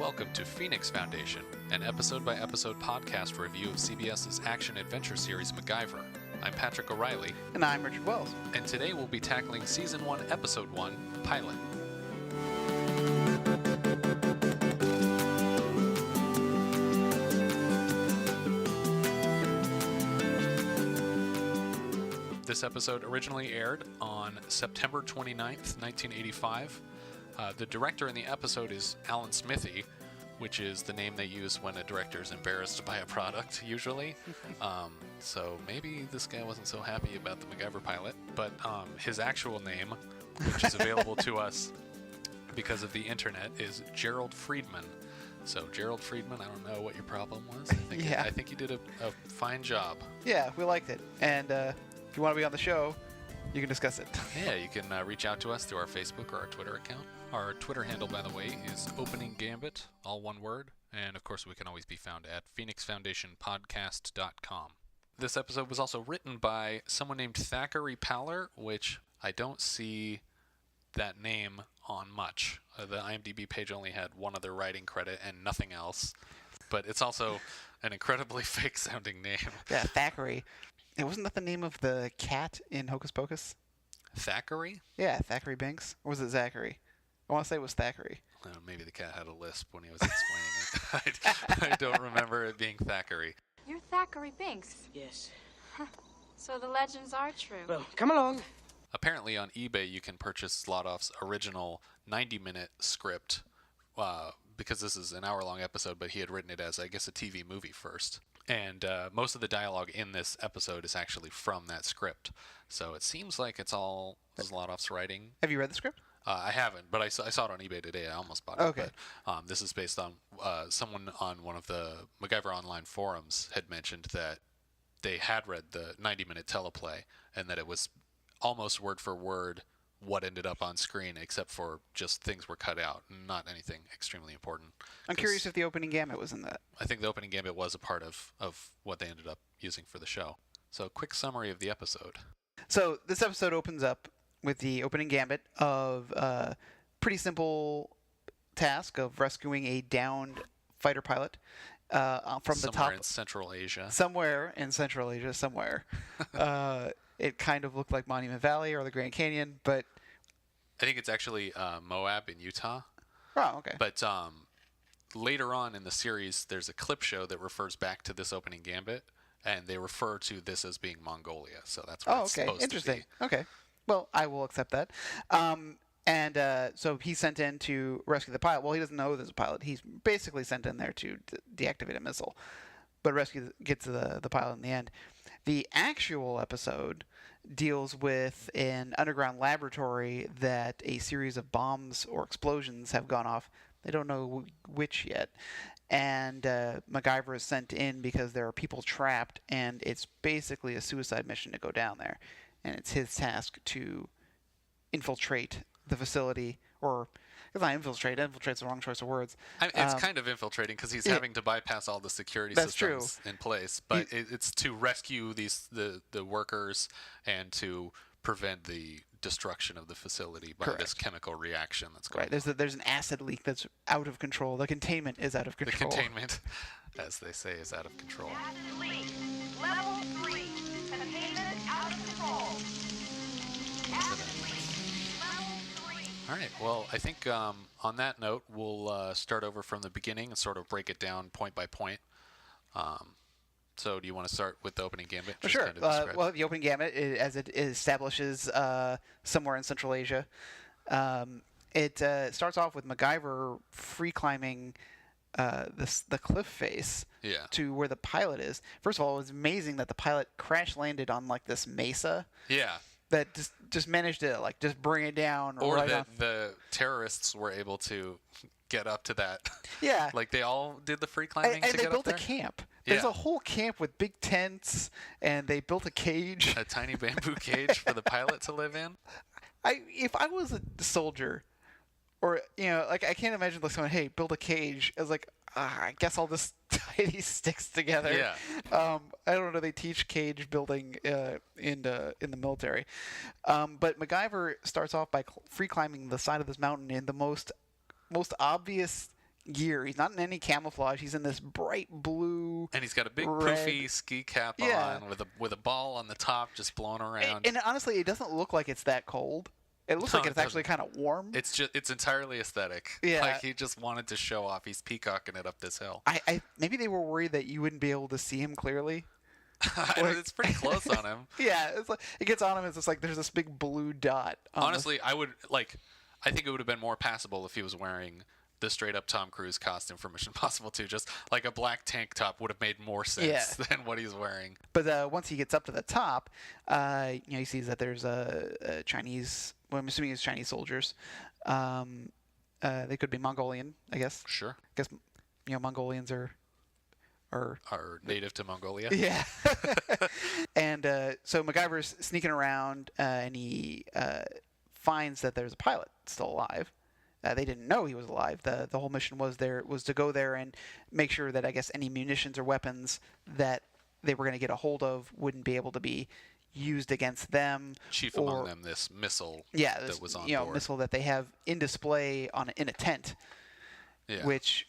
welcome to Phoenix Foundation, an episode-by-episode podcast review of CBS's action-adventure series MacGyver. I'm Patrick O'Reilly. And I'm Richard Wells. And today we'll be tackling Season 1, Episode 1, Pilot. This episode originally aired on September 29th, 1985. The director in the episode is Alan Smithy, which is the name they use when a director is embarrassed by a product, usually. So maybe this guy wasn't so happy about the MacGyver pilot, but his actual name, which is available to us because of the internet, is Gerald Friedman. So Gerald Friedman, I don't know what your problem was. I think you did a fine job. Yeah, we liked it. And if you want to be on the show, you can discuss it. Yeah, you can reach out to us through our Facebook or our Twitter account. Our Twitter handle, by the way, is Opening Gambit, all one word. And, of course, we can always be found at phoenixfoundationpodcast.com. This episode was also written by someone named Thackeray Paller, which I don't see that name on much. The IMDb page only had one other writing credit and nothing else. But it's also an incredibly fake-sounding name. Yeah, Thackeray. And wasn't that the name of the cat in Hocus Pocus? Thackeray? Yeah, Thackeray Binks. Or was it Zachary? I want to say it was Thackeray. Maybe the cat had a lisp when he was explaining it. I don't remember it being Thackeray. You're Thackeray Binks. Yes. So the legends are true. Well, come along. Apparently on eBay you can purchase Zlotov's original 90-minute script because this is an hour-long episode, but he had written it as, I guess, a TV movie first. And most of the dialogue in this episode is actually from that script. So it seems like it's all Zlotov's writing. Have you read the script? I haven't, but I saw it on eBay today. I almost bought it. Okay. But, this is based on someone on one of the MacGyver Online forums had mentioned that they had read the 90-minute teleplay and that it was almost word for word what ended up on screen, except for just things were cut out, not anything extremely important. I'm curious if the opening gambit was in that. I think the opening gambit was a part of what they ended up using for the show. So, quick summary of the episode. So, this episode opens up with the opening gambit of a pretty simple task of rescuing a downed fighter pilot from the top. Somewhere in Central Asia. Somewhere in Central Asia, somewhere. It kind of looked like Monument Valley or the Grand Canyon, but I think it's actually Moab in Utah. Oh, okay. But later on in the series, there's a clip show that refers back to this opening gambit, and they refer to this as being Mongolia. So that's what it's supposed Interesting. to be. Okay. Well, I will accept that. So he's sent in to rescue the pilot. Well, he doesn't know there's a pilot. He's basically sent in there to deactivate a missile, but gets the pilot in the end. The actual episode deals with an underground laboratory that a series of bombs or explosions have gone off. They don't know which yet. And MacGyver is sent in because there are people trapped, and it's basically a suicide mission to go down there. And it's his task to infiltrate the facility, or it's not infiltrate. Infiltrate's the wrong choice of words. It's kind of infiltrating because he's having to bypass all the security systems in place, but it's to rescue the workers and to prevent the destruction of the facility by this chemical reaction that's going on. There's an acid leak that's out of control. The containment is out of control. The containment, as they say, is out of control. Acid leak. Level 3. Containment out of control. Acid leak. Level 3. All right. Well, I think on that note, we'll start over from the beginning and sort of break it down point by point. So do you want to start with the opening gambit? Sure. Kind of well, the opening gambit, as it establishes somewhere in Central Asia, it starts off with MacGyver free climbing the cliff face to where the pilot is. First of all, it was amazing that the pilot crash landed on like this mesa. Yeah. That just managed to just bring it down. Or right that the terrorists were able to get up to that. Yeah. Like they all did the free climbing and to they get built up there? a camp. There's a whole camp with big tents, and they built a cage. A tiny bamboo cage for the pilot to live in? If I was a soldier, or, I can't imagine someone, hey, build a cage. I was like, I guess I'll just tie these sticks together. Yeah. I don't know. They teach cage building in the military. But MacGyver starts off by free climbing the side of this mountain in the most obvious gear. He's not in any camouflage. He's in this bright blue. And he's got a big red- poofy ski cap Yeah. on with a ball on the top just blowing around. And honestly, it doesn't look like it's that cold. It looks No, like it it's actually kind of warm. it's entirely aesthetic. Yeah. Like he just wanted to show off. He's peacocking it up this hill. I maybe they were worried that you wouldn't be able to see him clearly. It's pretty close on him. Yeah, it's like it gets on him. It's just like there's this big blue dot. On Honestly, I think it would have been more passable if he was wearing the straight up Tom Cruise costume from Mission Impossible 2. Just like a black tank top would have made more sense than what he's wearing. But once he gets up to the top, he sees that there's a Chinese. Well, I'm assuming it's Chinese soldiers. They could be Mongolian, I guess. Sure. I guess Mongolians are native to Mongolia. Yeah. And so MacGyver's sneaking around, and he finds that there's a pilot still alive. They didn't know he was alive. The whole mission was to go there and make sure that I guess any munitions or weapons that they were going to get a hold of wouldn't be able to be used against them. Chief among them, this missile that was on board. Missile that they have in display in a tent, which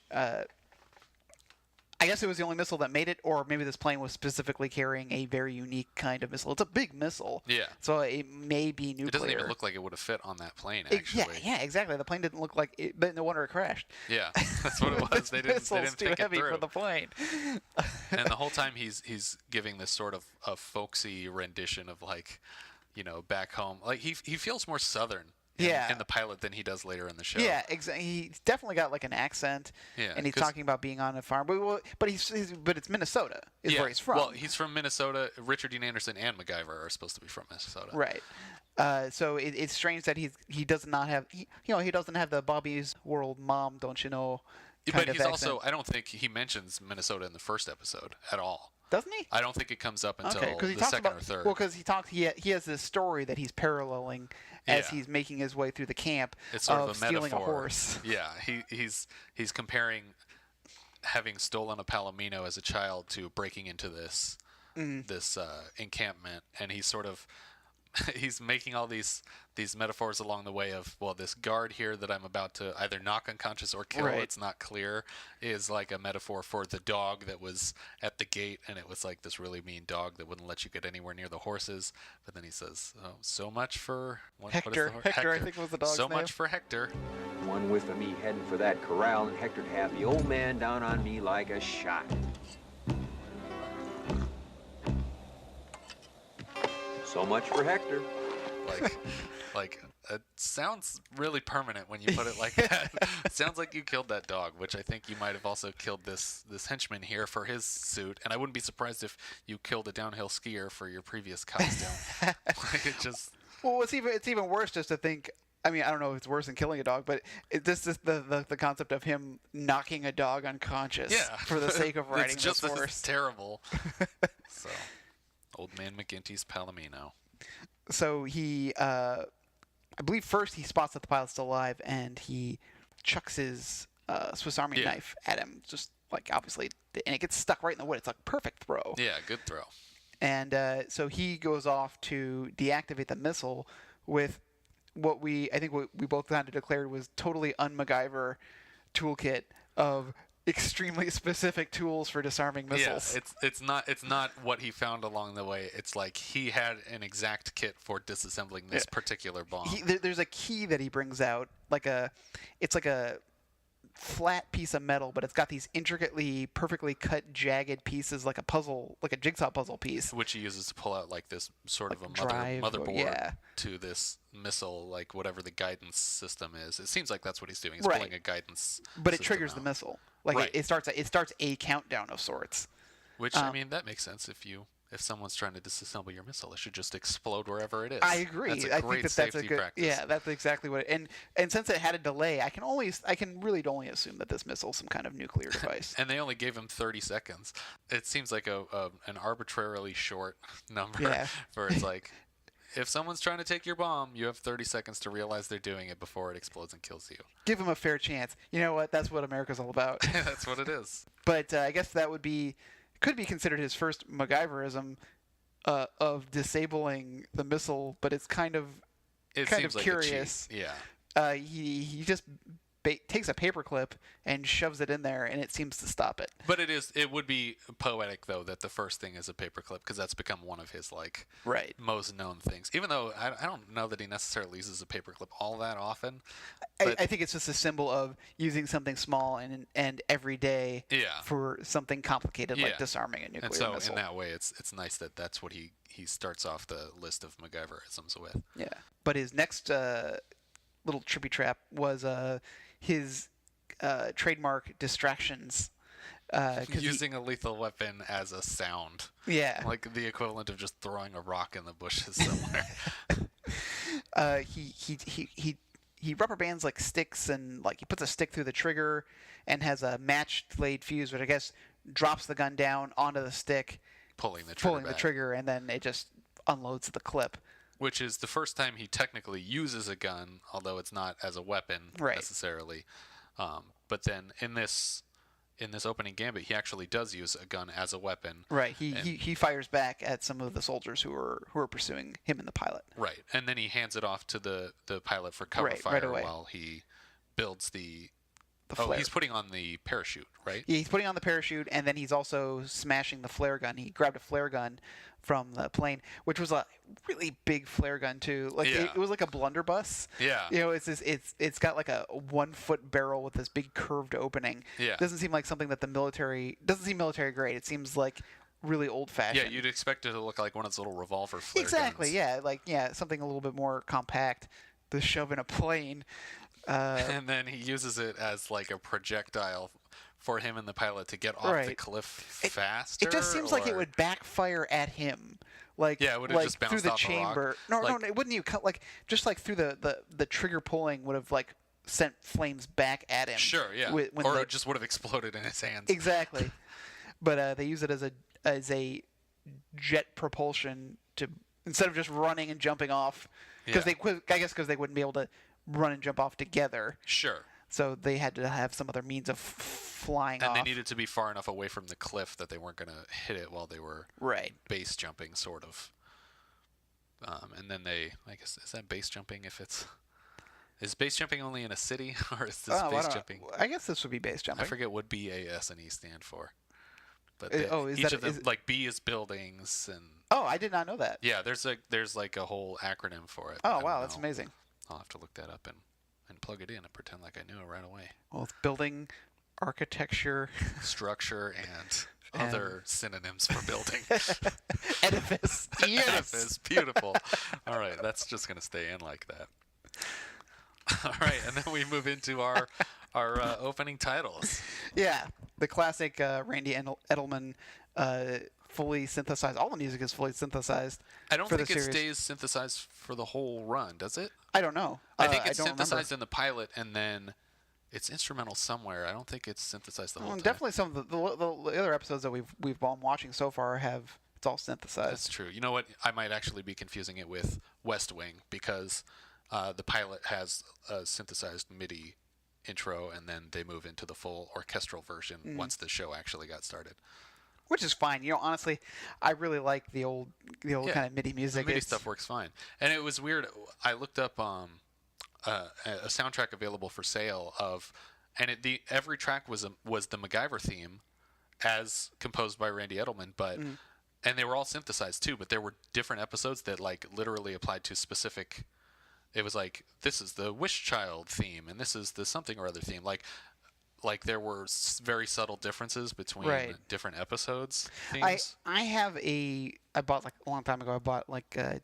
I guess it was the only missile that made it, or maybe this plane was specifically carrying a very unique kind of missile. It's a big missile. Yeah. So it may be nuclear. It doesn't even look like it would have fit on that plane, actually. Yeah, exactly. The plane didn't look like it, but no wonder it crashed. Yeah, that's what it was. They didn't Missile's too think it heavy through. for the plane. And the whole time he's giving this sort of a folksy rendition of back home. Like he feels more southern in the pilot than he does later in the show. Yeah, exactly. He's definitely got like an accent. Yeah, and he's talking about being on a farm. But it's Minnesota is where he's from. Well, he's from Minnesota. Richard Dean Anderson and MacGyver are supposed to be from Minnesota. Right. So it's strange that he does not have he doesn't have the Bobby's World Mom, don't you know? But he's also, I don't think he mentions Minnesota in the first episode at all. Doesn't he? I don't think it comes up until he the second or third. Well, because he has this story that he's paralleling as he's making his way through the camp. It's sort of a stealing metaphor. a horse. Yeah, he's comparing having stolen a palomino as a child to breaking into this encampment, and he's sort of he's making all these metaphors along the way of, well, this guard here that I'm about to either knock unconscious or kill, it's not clear, is like a metaphor for the dog that was at the gate, and it was like this really mean dog that wouldn't let you get anywhere near the horses. But then he says, oh, so much for Hector. Hector, I think was the dog's so name. much for Hector. One whiff of me heading for that corral, and Hector'd have the old man down on me like a shot. So much for Hector. Like it sounds really permanent when you put it like that. It sounds like you killed that dog, which I think you might have also killed this henchman here for his suit, and I wouldn't be surprised if you killed a downhill skier for your previous costume. It just. Well, it's even worse just to think. I mean, I don't know if it's worse than killing a dog, but this is the concept of him knocking a dog unconscious for the sake of riding it's just this horse. It's terrible. So, old man McGinty's palomino. So he, I believe first he spots that the pilot's still alive, and he chucks his Swiss Army knife at him, just like obviously, and it gets stuck right in the wood. It's like perfect throw. Yeah, good throw. And so he goes off to deactivate the missile with what we both kind of declared was totally un-MacGyver toolkit of extremely specific tools for disarming missiles. Yeah, it's not what he found along the way. It's like he had an exact kit for disassembling this particular bomb. There's a key that he brings out, it's like a flat piece of metal, but it's got these intricately, perfectly cut, jagged pieces, like a puzzle, like a jigsaw puzzle piece, which he uses to pull out like this sort of a drive, motherboard to this missile, like whatever the guidance system is. It seems like that's what he's doing. He's pulling a guidance. But it triggers the missile. It starts a countdown of sorts. Which I mean, that makes sense if someone's trying to disassemble your missile, it should just explode wherever it is. I agree. That's a great safety practice. Yeah, that's exactly what. And since it had a delay, I can really only assume that this missile is some kind of nuclear device. And they only gave him 30 seconds. It seems like an arbitrarily short number. Yeah. Where it's like, if someone's trying to take your bomb, you have 30 seconds to realize they're doing it before it explodes and kills you. Give them a fair chance. You know what? That's what America's all about. That's what it is. But I guess that could be considered his first MacGyverism of disabling the missile, but it's kind of seems like curious. a cheat. Yeah. He just takes a paperclip and shoves it in there, and it seems to stop it. But it would be poetic though that the first thing is a paperclip, because that's become one of his like Right. most known things. Even though I don't know that he necessarily uses a paperclip all that often. I think it's just a symbol of using something small and everyday Yeah. for something complicated Yeah. like disarming a nuclear And so missile. in that way, it's nice that that's what he starts off the list of MacGyverisms with. Yeah. But his next little trippy trap was his trademark distractions. 'Cause Using a lethal weapon as a sound. yeah. Like the equivalent of just throwing a rock in the bushes somewhere. He rubber bands like sticks, and like he puts a stick through the trigger and has a match laid fuse, which I guess drops the gun down onto the stick, Pulling the trigger back. and then it just unloads the clip. Which is the first time he technically uses a gun, although it's not as a weapon Right. necessarily. But then in this opening gambit, he actually does use a gun as a weapon. Right. He fires back at some of the soldiers who are pursuing him and the pilot. Right, and then he hands it off to the pilot for cover Right fire away. while he builds the flare. he's putting on the parachute, right? Yeah, he's putting on the parachute, and then he's also smashing the flare gun. He grabbed a flare gun from the plane, which was a really big flare gun too. Like Yeah. it was like a blunderbuss. Yeah. You know, it's got like a 1 foot barrel with this big curved opening. Yeah. Doesn't seem like something that the military doesn't seem military grade. It seems like really old fashioned. Yeah, you'd expect it to look like one of those little revolver flare exactly. guns. Yeah, something a little bit more compact to shove in a plane. And then he uses it as like a projectile for him and the pilot to get off the Right. cliff faster. It just seems like it or- would backfire at him. Like, Yeah, it would've like just bounced through the off a rock. chamber. No, Like- no, it wouldn't. You cut like just like through the trigger pulling would have like sent flames back at him. Sure, yeah. when Or the- it just would have exploded in his hands. exactly. But they use it as a jet propulsion to instead of just running and jumping off because Yeah. I guess because they wouldn't be able to run and jump off together. Sure. So they had to have some other means of flying And off. they needed to be far enough away from the cliff that they weren't going to hit it while they were right. base jumping, sort of. And then I guess, is that base jumping if it's... Is base jumping only in a city, or is this Oh, base jumping? I guess this would be base jumping. I forget what B, A, S, and E stand for. But Is each that- of them, is- like B is buildings, and Oh, I did not know that. yeah, there's like a whole acronym for it. I Oh, don't wow, that's know. amazing. I'll have to look that up and plug it in and pretend like I knew it right away. Well, it's building, architecture, Structure and And- other synonyms for building. edifice. Yes. Edifice, beautiful. All right, that's just gonna stay in like that. All right, and then we move into our opening titles. Yeah, the classic Randy Edelman fully synthesized. All the music is fully synthesized. I don't for think the it series. stays synthesized for the whole run, does it? I don't know. I think it's don't remember. synthesized in the pilot, and then it's instrumental somewhere. I don't think it's synthesized the whole time. Definitely some of the other episodes that we've been watching so far have it's all synthesized. That's true. You know what? I might actually be confusing it with West Wing, because the pilot has a synthesized MIDI intro, and then they move into the full orchestral version once the show actually got started. Which is fine. You know, honestly, I really like the old Yeah, kind of MIDI music. The MIDI It's- stuff works fine. And it was weird. I looked up a soundtrack available for sale of, and every track was the MacGyver theme, as composed by Randy Edelman, but and they were all synthesized too. But there were different episodes that like literally applied to specific. It was like, this is the Wish Child theme, and this is the something or other theme. Like there were very subtle differences between Right. different episodes themes. I bought like a long time ago. I bought like a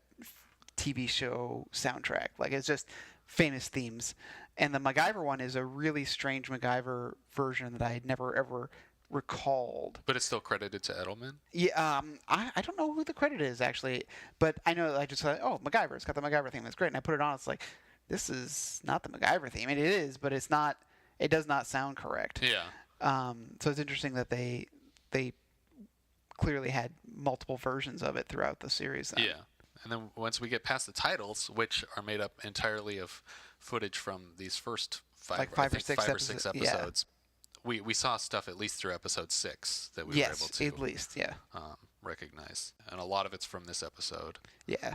TV show soundtrack. Like it's just famous themes, and the MacGyver one is a really strange MacGyver version that I had never ever recalled. But it's still credited to Edelman. Yeah, I don't know who the credit is actually, but I know I just thought, oh, MacGyver, it's got the MacGyver theme. That's great, and I put it on. It's like, this is not the MacGyver theme. It is, but it's not. It does not sound correct. Yeah. So it's interesting that they clearly had multiple versions of it throughout the series. Then. Yeah. And then once we get past the titles, which are made up entirely of footage from these first five Like five I or think six five or six episodes, yeah. episodes, we saw stuff at least through episode 6 that we were able Yes, to at least, yeah. recognize. And a lot of it's from this episode. Yeah.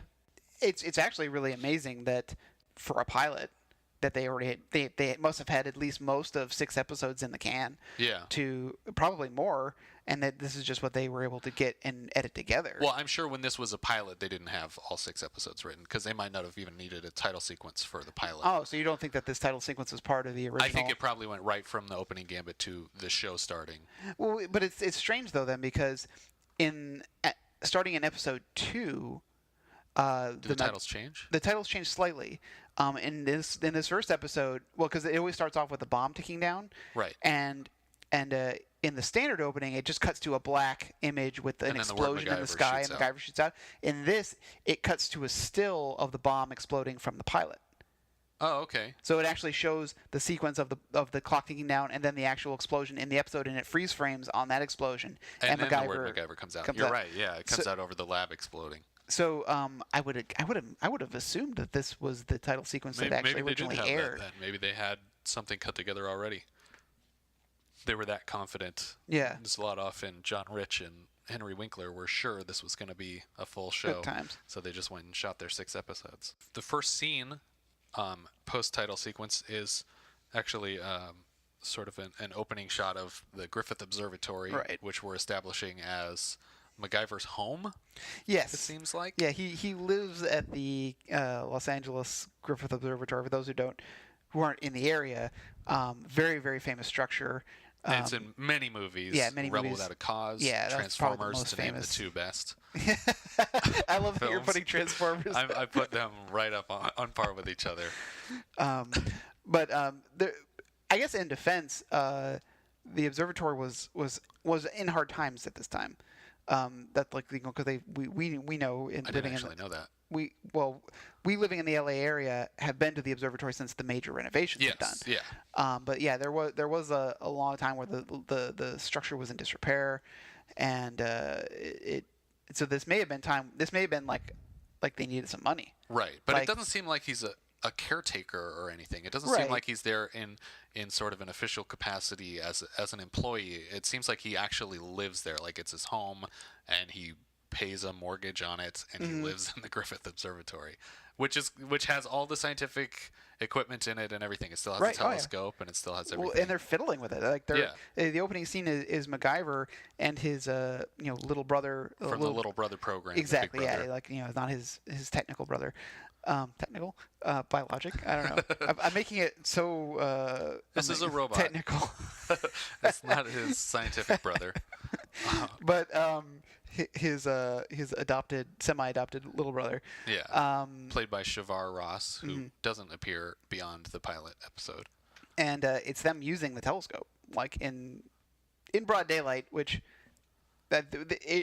It's actually really amazing that for a pilot that they already they must have had at least most of 6 episodes in the can. Yeah. To probably more, and that this is just what they were able to get and edit together. Well, I'm sure when this was a pilot, they didn't have all 6 episodes written because they might not have even needed a title sequence for the pilot. Oh, so you don't think that this title sequence was part of the original? I think it probably went right from the opening gambit to the show starting. Well, but it's strange though then, because starting in episode 2, Did the titles change? The titles changed slightly. In this first episode, well, because it always starts off with a bomb ticking down, Right. And in the standard opening, it just cuts to a black image with an And then the word explosion in the MacGyver sky, and shoots MacGyver shoots out. In this, it cuts to a still of the bomb exploding from the pilot. Oh, okay. So it actually shows the sequence of the clock ticking down, and then the actual explosion in the episode, and it freeze frames on that explosion. And then MacGyver the word MacGyver comes out. You're right. Yeah, it comes out over the lab exploding. So I would have assumed that this was the title sequence that actually originally maybe they did have aired. that then. Maybe they had something cut together already. They were that confident. Yeah. Zlotov and John Rich and Henry Winkler were sure this was going to be a full show. Good times. So they just went and shot their 6 episodes. The first scene, post-title sequence, is actually sort of an opening shot of the Griffith Observatory, Right. which we're establishing as MacGyver's home. Yes. It seems like. Yeah, he lives at the Los Angeles Griffith Observatory. For those who aren't in the area, very, very famous structure. It's in many movies. Yeah, many Rebel movies. Without a Cause. Yeah, that's probably the Transformers, most to name the famous. 2 best. I love that you're films. putting Transformers. I put them right up on par with each other. But I guess in defense, the observatory was in hard times at this time. That because we know I didn't actually know that. we living in the LA area have been to the observatory since the major renovations were done. Yes, yeah. But yeah, there was a long time where the structure was in disrepair, and so this may have been like they needed some money. Right, but Like- it doesn't seem like he's a caretaker or anything. It doesn't Right. seem like he's there in sort of an official capacity as an employee. It seems like he actually lives there, like it's his home, and he pays a mortgage on it, and he lives in the Griffith Observatory, which has all the scientific equipment in it and everything. It still has Right, a oh, yeah. telescope, and it still has everything. Well, and they're fiddling with it. Like Yeah. The opening scene is MacGyver and his little brother From the Little Brother program. Exactly. Big Yeah. Brother. Like not his technical brother. Technical, biologic. I don't know. I'm making it so. This is a robot. Technical. It's not his scientific brother. But his semi-adopted little brother. Yeah. Played by Shavar Ross, who doesn't appear beyond the pilot episode. And it's them using the telescope, like in broad daylight, which.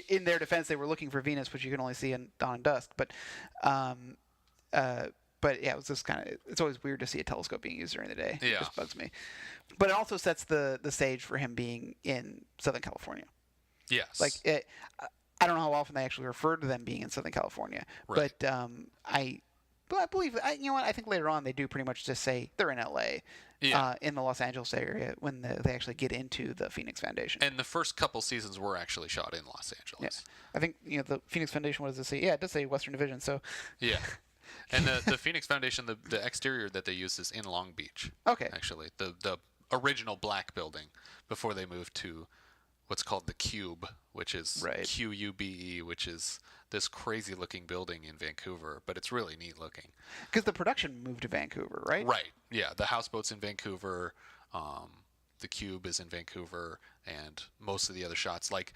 In their defense, they were looking for Venus, which you can only see in dawn and dusk. But yeah, it was just kind of. It's always weird to see a telescope being used during the day. Yeah. It just bugs me. But it also sets the stage for him being in Southern California. Yes. Like I don't know how often they actually refer to them being in Southern California, Right. but I believe I think later on they do pretty much just say they're in L.A. Yeah. In the Los Angeles area when they actually get into the Phoenix Foundation. And the first couple seasons were actually shot in Los Angeles. I think the Phoenix Foundation. What does it say? Yeah, it does say Western Division. So Yeah. And the Phoenix Foundation, the exterior that they use is in Long Beach. Okay. Actually, the original black building before they moved to what's called the Cube, which is Right. QUBE, which is this crazy looking building in Vancouver, but it's really neat looking. because the production moved to Vancouver, right? Right. Yeah. The houseboat's in Vancouver. The Cube is in Vancouver, and most of the other shots, like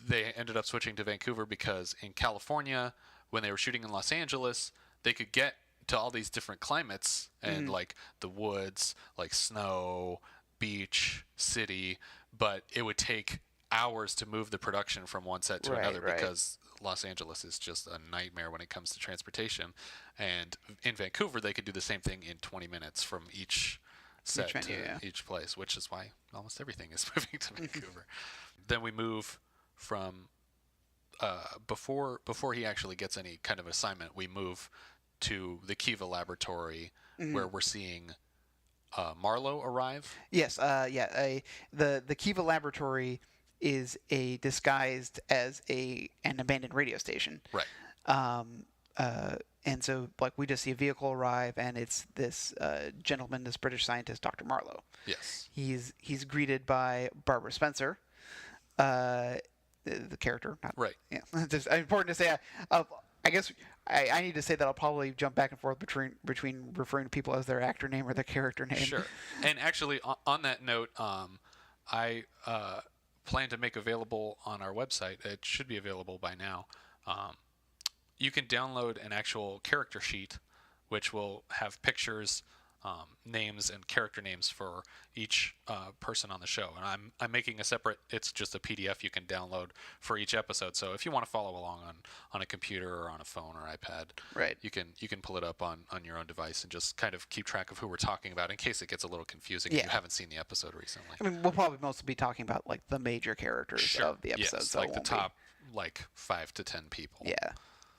they ended up switching to Vancouver because in California, when they were shooting in Los Angeles, they could get to all these different climates and like the woods, like snow, beach, city, but it would take hours to move the production from one set to Right, another right. because Los Angeles is just a nightmare when it comes to transportation. And in Vancouver, they could do the same thing in 20 minutes from each set venue, to yeah. each place, which is why almost everything is moving to Vancouver. Then we move from before he actually gets any kind of assignment, we move to the Kiva laboratory where we're seeing Marlowe arrive. Yes. The Kiva Laboratory is disguised as an abandoned radio station. Right. And so, like, we just see a vehicle arrive, and it's this gentleman, this British scientist, Dr. Marlowe. Yes. He's greeted by Barbara Spencer, the character. Not, Right. Yeah, just important to say. I guess I need to say that I'll probably jump back and forth between referring to people as their actor name or their character name. Sure. And actually, on that note, I plan to make available on our website. It should be available by now. You can download an actual character sheet, which will have pictures, names, and character names for each person on the show. And I'm making a separate. It's just a PDF you can download for each episode. So if you want to follow along on a computer or on a phone or iPad, Right. you can pull it up on your own device and just kind of keep track of who we're talking about in case it gets a little confusing if Yeah. you haven't seen the episode recently. I mean, we'll probably mostly be talking about like the major characters Sure. of the episode. Yes, so it like the won't be- top 5 to 10 people. Yeah,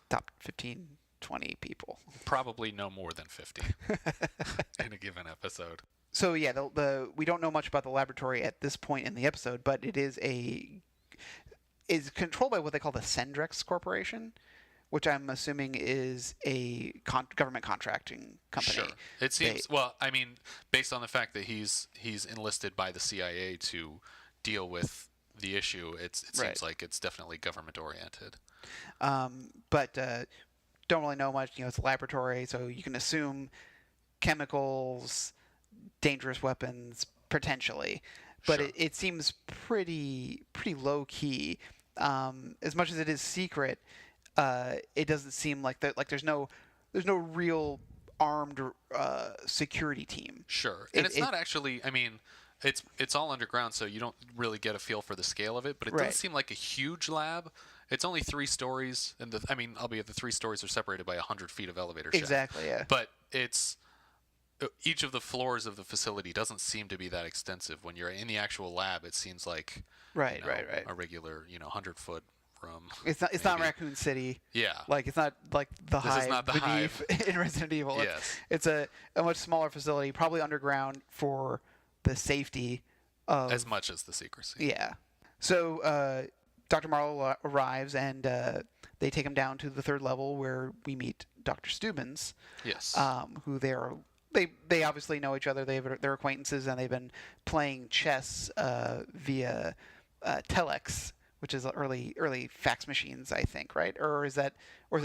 top 15, 20 people. Probably no more than 50 in a given episode. So yeah, we don't know much about the laboratory at this point in the episode, but it is controlled by what they call the Sendrex Corporation, which I'm assuming is a government contracting company. Sure. It seems well. I mean, based on the fact that he's enlisted by the CIA to deal with the issue, it Right. seems like it's definitely government oriented. But don't really know much. It's a laboratory, so you can assume chemicals, dangerous weapons, potentially. But Sure. it seems pretty low key. As much as it is secret, it doesn't seem like there's no real armed security team. Sure. And it's it- not actually. I mean, it's all underground, so you don't really get a feel for the scale of it. But it Right. doesn't seem like a huge lab. It's only 3 stories, and albeit the 3 stories are separated by 100 feet of elevator shaft. Exactly. Yeah. But it's each of the floors of the facility doesn't seem to be that extensive. When you're in the actual lab, it seems like Right. you know, a regular 100-foot room. It's not maybe. Raccoon City. Yeah. Like it's not like the This is Hive not the beneath in Resident Evil. Yes. It's a much smaller facility, probably underground for the safety of. As much as the secrecy. Yeah. So Dr. Marlowe arrives, and they take him down to the 3rd level where we meet Dr. Stubbins, Yes. who they obviously know each other. They're acquaintances, and they've been playing chess via telex, which is early fax machines, I think, right? Or is it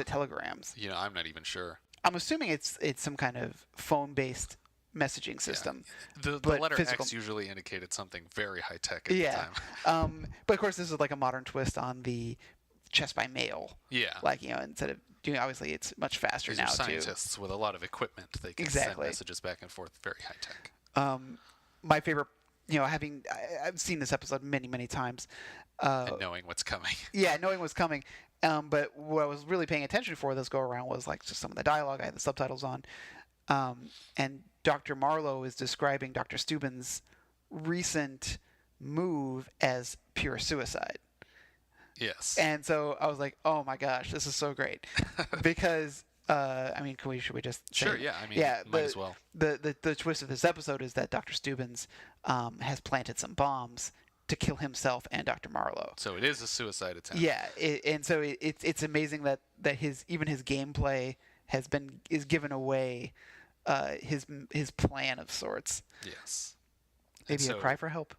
telegrams? I'm not even sure. I'm assuming it's some kind of phone-based messaging system. The but letter physical. X usually indicated something very high tech at Yeah. the time. But of course, this is like a modern twist on the chess by mail. Yeah. Like, instead of doing, obviously, it's much faster These now, are too. scientists with a lot of equipment. They can send Exactly. messages back and forth. Very high tech. My favorite, I've seen this episode many, many times. And knowing what's coming. Yeah, knowing what's coming. But what I was really paying attention for this go around was like just some of the dialogue. I had the subtitles on. And Dr. Marlowe is describing Dr. Stubbins' recent move as pure suicide. Yes. And so I was like, oh my gosh, this is so great. Because, should we just say Sure, it? yeah. I mean, might as well. The twist of this episode is that Dr. Stubbins has planted some bombs to kill himself and Dr. Marlowe. So it is a suicide attempt. Yeah, it's amazing that his gameplay is given away his plan of sorts. Yes. Maybe And a cry for help.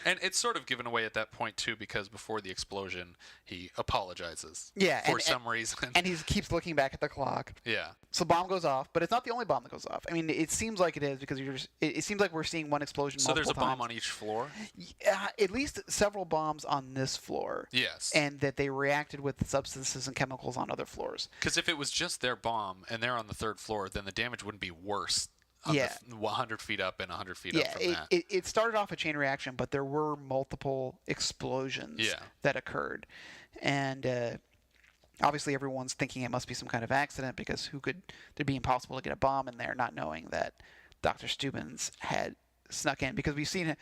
And it's sort of given away at that point too, because before the explosion, he apologizes. Yeah, For some reason. And he keeps looking back at the clock. Yeah. So bomb goes off, but it's not the only bomb that goes off. I mean, it seems like it is because it seems like we're seeing one explosion. So there's a multiple bomb times. on each floor. At least several bombs on this floor. Yes. And that they reacted with substances and chemicals on other floors. Because if it was just their bomb and they're on the 3rd floor, then the damage wouldn't be worse. On Yeah. the 100 feet up and 100 feet up from that. It started off a chain reaction, but there were multiple explosions Yeah. that occurred. And obviously everyone's thinking it must be some kind of accident because it'd be impossible to get a bomb in there not knowing that Dr. Stubbins had snuck in, because we've seen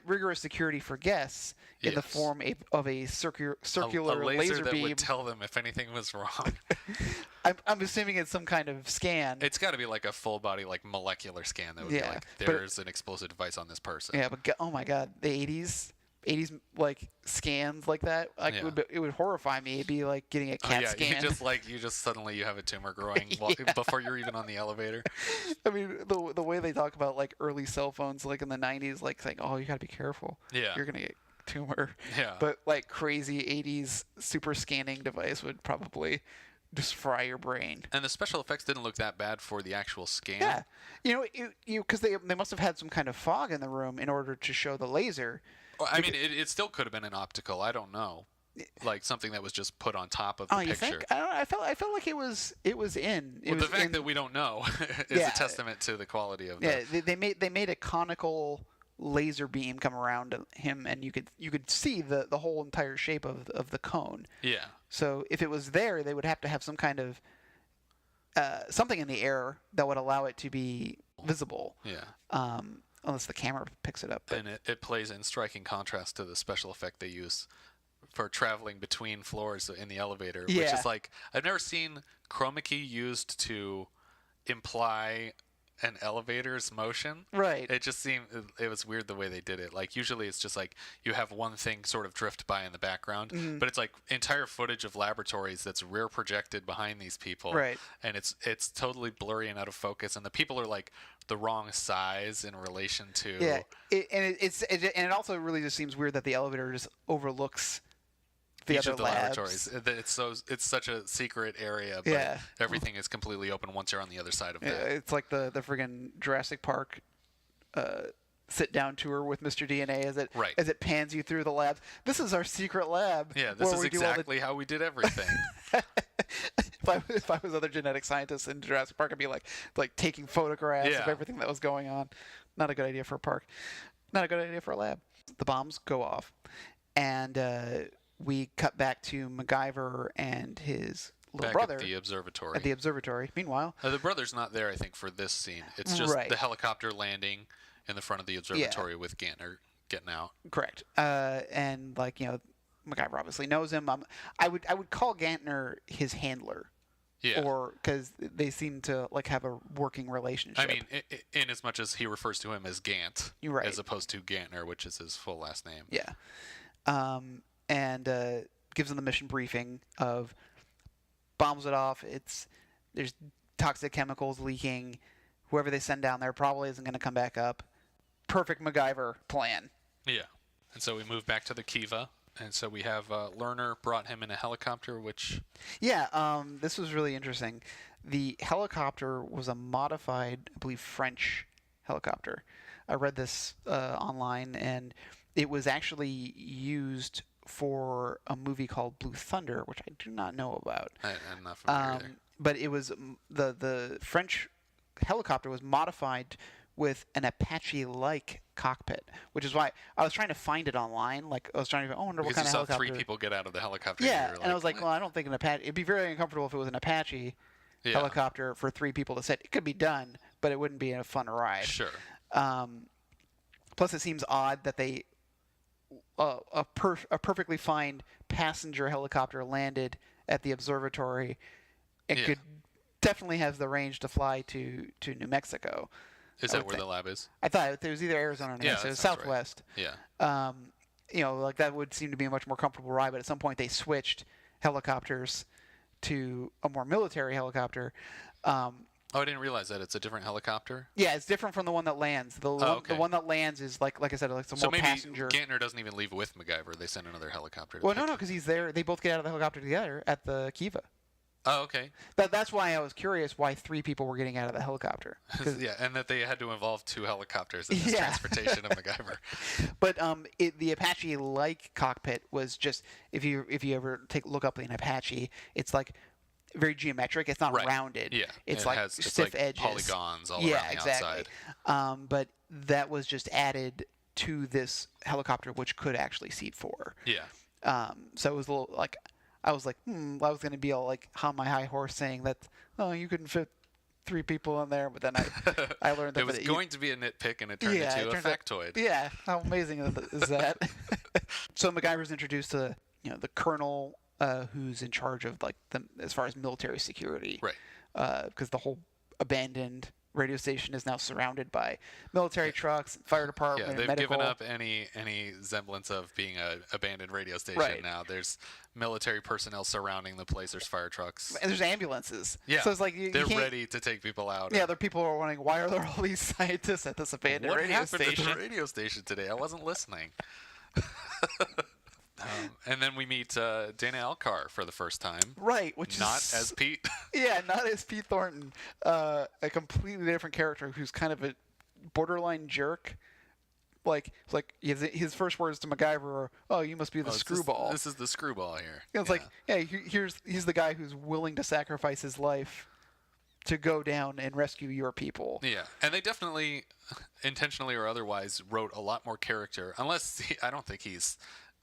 rigorous security for guests in the Yes. form of a circular a laser that beam. would tell them if anything was wrong. I'm assuming it's some kind of scan. It's got to be like a full body, like molecular scan that would be Yeah, like, but- there's an explosive device on this person. Yeah, but oh my God, the 80s. 80s like scans like that. Like it would horrify me. It'd be like getting a CAT scan. You just suddenly you have a tumor growing before you're even on the elevator. I mean, the way they talk about like early cell phones, like in the 90s, like saying, "Oh, you got to be careful. Yeah. You're gonna get tumor." Yeah. But like crazy 80s super scanning device would probably just fry your brain. And the special effects didn't look that bad for the actual scan. Yeah, because they must have had some kind of fog in the room in order to show the laser. Well, I mean, it still could have been an optical. I don't know, like something that was just put on top of the you picture. think? I felt like it was in. The fact that we don't know is a testament to the quality of. Yeah, they made a conical laser beam come around him, and you could see the whole entire shape of the cone. Yeah. So if it was there, they would have to have some kind of something in the air that would allow it to be visible. Yeah. Unless the camera picks it up. But. And it plays in striking contrast to the special effect they use for traveling between floors in the elevator, which is like I've never seen chroma key used to imply an elevator's motion. Right. It just seemed it was weird the way they did it. Like usually it's just like you have one thing sort of drift by in the background, but it's like entire footage of laboratories that's rear projected behind these people. Right. And it's totally blurry and out of focus, and the people are like the wrong size in relation to. Yeah. It also really just seems weird that the elevator just overlooks the each other of the labs. laboratories. It's such a secret area, but everything is completely open once you're on the other side of it. It's like the friggin' Jurassic Park sit down tour with Mr. DNA as it pans you through the labs. This is our secret lab. Yeah, this is exactly how we did everything. If I was other genetic scientists in Jurassic Park, I'd be like taking photographs of everything that was going on. Not a good idea for a park. Not a good idea for a lab. The bombs go off, and we cut back to MacGyver and his little brother at the observatory. Meanwhile, the brother's not there, I think, for this scene. It's just the helicopter landing in the front of the observatory with Gantner getting out. Correct. And MacGyver obviously knows him. I would call Gantner his handler. Yeah. Or because they seem to like have a working relationship. I mean, in as much as he refers to him as Gant, right, as opposed to Gantner, which is his full last name. Yeah. And gives them the mission briefing of bombs it off. There's toxic chemicals leaking. Whoever they send down there probably isn't going to come back up. Perfect MacGyver plan. Yeah. And so we move back to the Kiva. And so we have Lerner brought him in a helicopter, which... Yeah, this was really interesting. The helicopter was a modified, I believe, French helicopter. I read this online, and it was actually used for a movie called Blue Thunder, which I do not know about. I'm not familiar either. But it was the French helicopter was modified with an Apache-like cockpit, which is why I was trying to find it online. Like I was trying to, I wonder what kind of helicopter. Because you saw 3 people get out of the helicopter. Yeah, and I was like, well, I don't think an Apache. It'd be very uncomfortable if it was an Apache helicopter for 3 people to sit. It could be done, but it wouldn't be a fun ride. Sure. Plus, it seems odd that they a perfectly fine passenger helicopter landed at the observatory and could definitely have the range to fly to New Mexico. Is that where the lab is? I thought it was either Arizona or New Mexico. It was Southwest. Right. Yeah. Like that would seem to be a much more comfortable ride, but at some point they switched helicopters to a more military helicopter. I didn't realize that. It's a different helicopter? Yeah, it's different from the one that lands. The one that lands is, like I said, like some more passenger. So maybe Gantner doesn't even leave with MacGyver. They send another helicopter. No, because he's there. They both get out of the helicopter together at the Kiva. Oh, okay. That's why I was curious why 3 people were getting out of the helicopter. Yeah, and that they had to involve 2 helicopters in this transportation of MacGyver. But the Apache-like cockpit was just, if you ever look up an Apache, it's like very geometric. It's not rounded. Yeah, it's like stiff edges, polygons all around the outside. But that was just added to this helicopter, which could actually seat 4. Yeah. So it was a little like. I was like, I was going to be all like on my high horse saying that, you couldn't fit 3 people in there, but then I learned that it was going to be a nitpick, and it turned into a factoid. How amazing is that? So MacGyver's introduced to the colonel who's in charge of as far as military security, right? Because the whole abandoned radio station is now surrounded by military trucks, fire department, Yeah, they've medical. given up any semblance of being a abandoned radio station Right. now. There's military personnel surrounding the place. There's fire trucks. And there's ambulances. Yeah, So it's like you they're can't- ready to take people out. Yeah, there are people who are wondering, why are there all these scientists at this abandoned What radio happened station? at the radio station today? I wasn't listening. And then we meet Dana Elcar for the first time. Right, which Not is as Pete. Yeah, not as Pete Thornton. A completely different character who's kind of a borderline jerk. Like, it's like his first words to MacGyver are, "Oh, you must be the screwball." This is the screwball here. It's like, yeah, he's the guy who's willing to sacrifice his life to go down and rescue your people. Yeah, and they definitely, intentionally or otherwise, wrote a lot more character. I don't think he's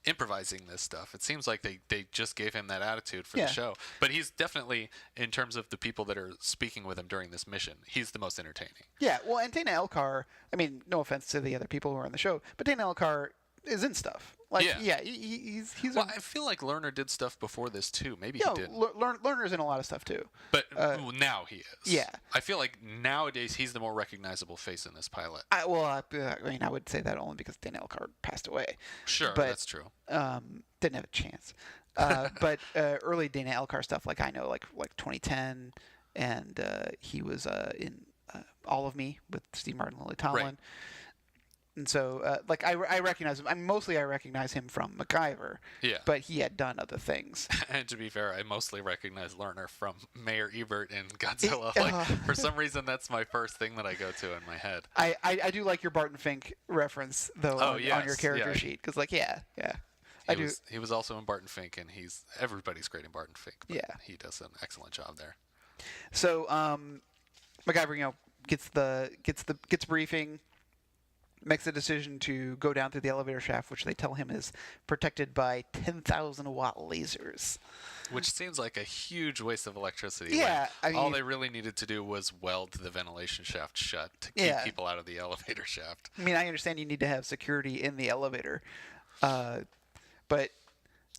improvising this stuff. It seems like they just gave him that attitude for Yeah. the show. But he's definitely, in terms of the people that are speaking with him during this mission, he's the most entertaining. Yeah, well, and Dana Elcar, I mean, no offense to the other people who are on the show, but Dana Elcar is in stuff. Like, Yeah. he's Well, I feel like Lerner did stuff before this too. Maybe yeah, he didn't. Lerner's in a lot of stuff too. But now he is. yeah. I feel like nowadays he's the more recognizable face in this pilot. I mean, I would say that only because Dana Elcar passed away. Sure, but, that's true. Didn't have a chance. But early Dana Elcar stuff, like I know, like 2010, and he was in All of Me with Steve Martin and Lily Tomlin. Right. And so, like, I recognize him. I recognize him from MacGyver. Yeah. But he had done other things. And to be fair, I mostly recognize Lerner from Mayor Ebert in Godzilla. Like, for some reason, that's my first thing that I go to in my head. I do like your Barton Fink reference, though, on your character yeah. sheet. Because, like, yeah. He was also in Barton Fink, and everybody's great in Barton Fink. But Yeah. he does an excellent job there. So, MacGyver, gets briefing, makes the decision to go down through the elevator shaft, which they tell him is protected by 10,000-watt lasers. Which seems like a huge waste of electricity. Yeah, when I all mean- they really needed to do was weld the ventilation shaft shut to keep Yeah. people out of the elevator shaft. I mean, I understand you need to have security in the elevator, but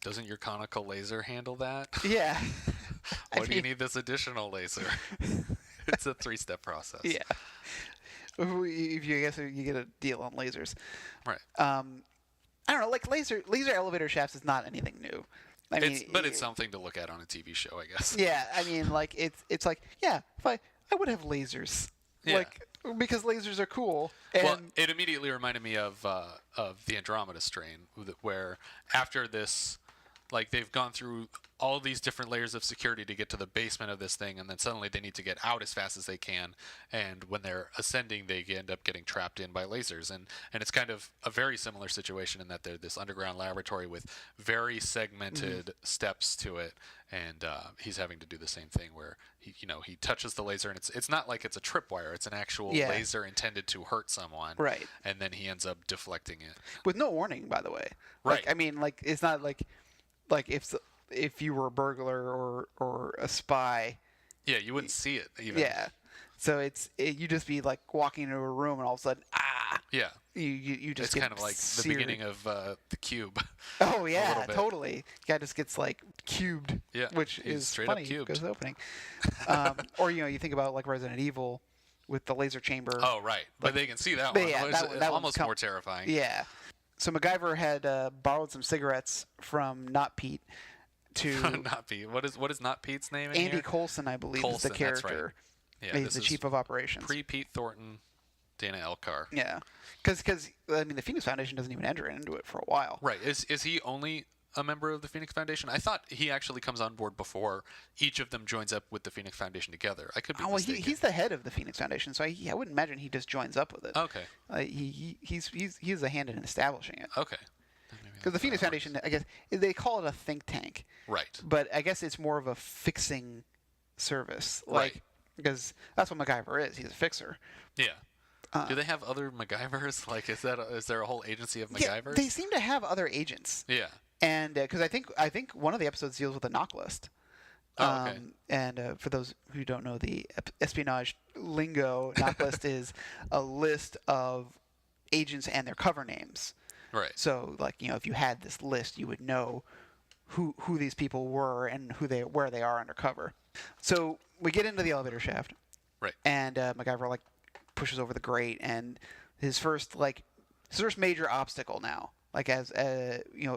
Doesn't your conical laser handle that? yeah. Why do you need this additional laser? It's a 3-step process. Yeah. If you guess you get a deal on lasers. Right. I don't know, like laser elevator shafts is not anything new. I mean, But it's something to look at on a TV show, I guess. Yeah, I mean, like it's like, yeah, if I would have lasers, Yeah. like, because lasers are cool. And Well, it immediately reminded me of the Andromeda strain, where after this, like, they've gone through all these different layers of security to get to the basement of this thing, and then suddenly they need to get out as fast as they can. And when they're ascending, they end up getting trapped in by lasers. And it's kind of a very similar situation in that they're this underground laboratory with very segmented steps to it. And he's having to do the same thing where he touches the laser, and it's not like it's a tripwire; it's an actual laser intended to hurt someone. Right. And then he ends up deflecting it. with no warning, by the way. Right. Like, I mean, like, it's not like if you were a burglar or a spy. Yeah, you wouldn't see it even. Yeah. So you just be like walking into a room, and all of a sudden, Yeah. you just It's get kind of like the seared. beginning of The Cube. Oh yeah, little bit. totally. Guy just gets like cubed. Yeah, which he's is straight up funny cubed. because of the opening. Or you think about like Resident Evil with the laser chamber. Oh, right. But they can see that But one. yeah, It's that one's almost more terrifying. Yeah. So MacGyver had borrowed some cigarettes from Not Pete to Not Pete. What is Not Pete's name in Andy here? Coulson, I believe, Coulson, is that's the right. character. Yeah, He's this the is chief of operations. Pre-Pete Thornton, Dana Elcar. Yeah, because I mean the Phoenix Foundation doesn't even enter into it for a while. Right. Is he only a member of the Phoenix Foundation? I thought he actually comes on board before each of them joins up with the Phoenix Foundation together. I could be Well, mistaken. he's the head of the Phoenix Foundation, so I wouldn't imagine he just joins up with it. Okay. He's a hand in establishing it. Okay. Because the Phoenix Foundation, I guess, they call it a think tank. Right. But I guess it's more of a fixing service. Like, Right. because that's what MacGyver is. He's a fixer. Yeah. Do they have other MacGyvers? Like, is there a whole agency of MacGyvers? Yeah, they seem to have other agents. Yeah. And because I think one of the episodes deals with a knock list. Oh, okay. And for those who don't know the espionage lingo, knock list is a list of agents and their cover names. Right. So, like, if you had this list, you would know who these people were and where they are undercover. So we get into the elevator shaft, Right. And MacGyver like pushes over the grate, and his first major obstacle now, like as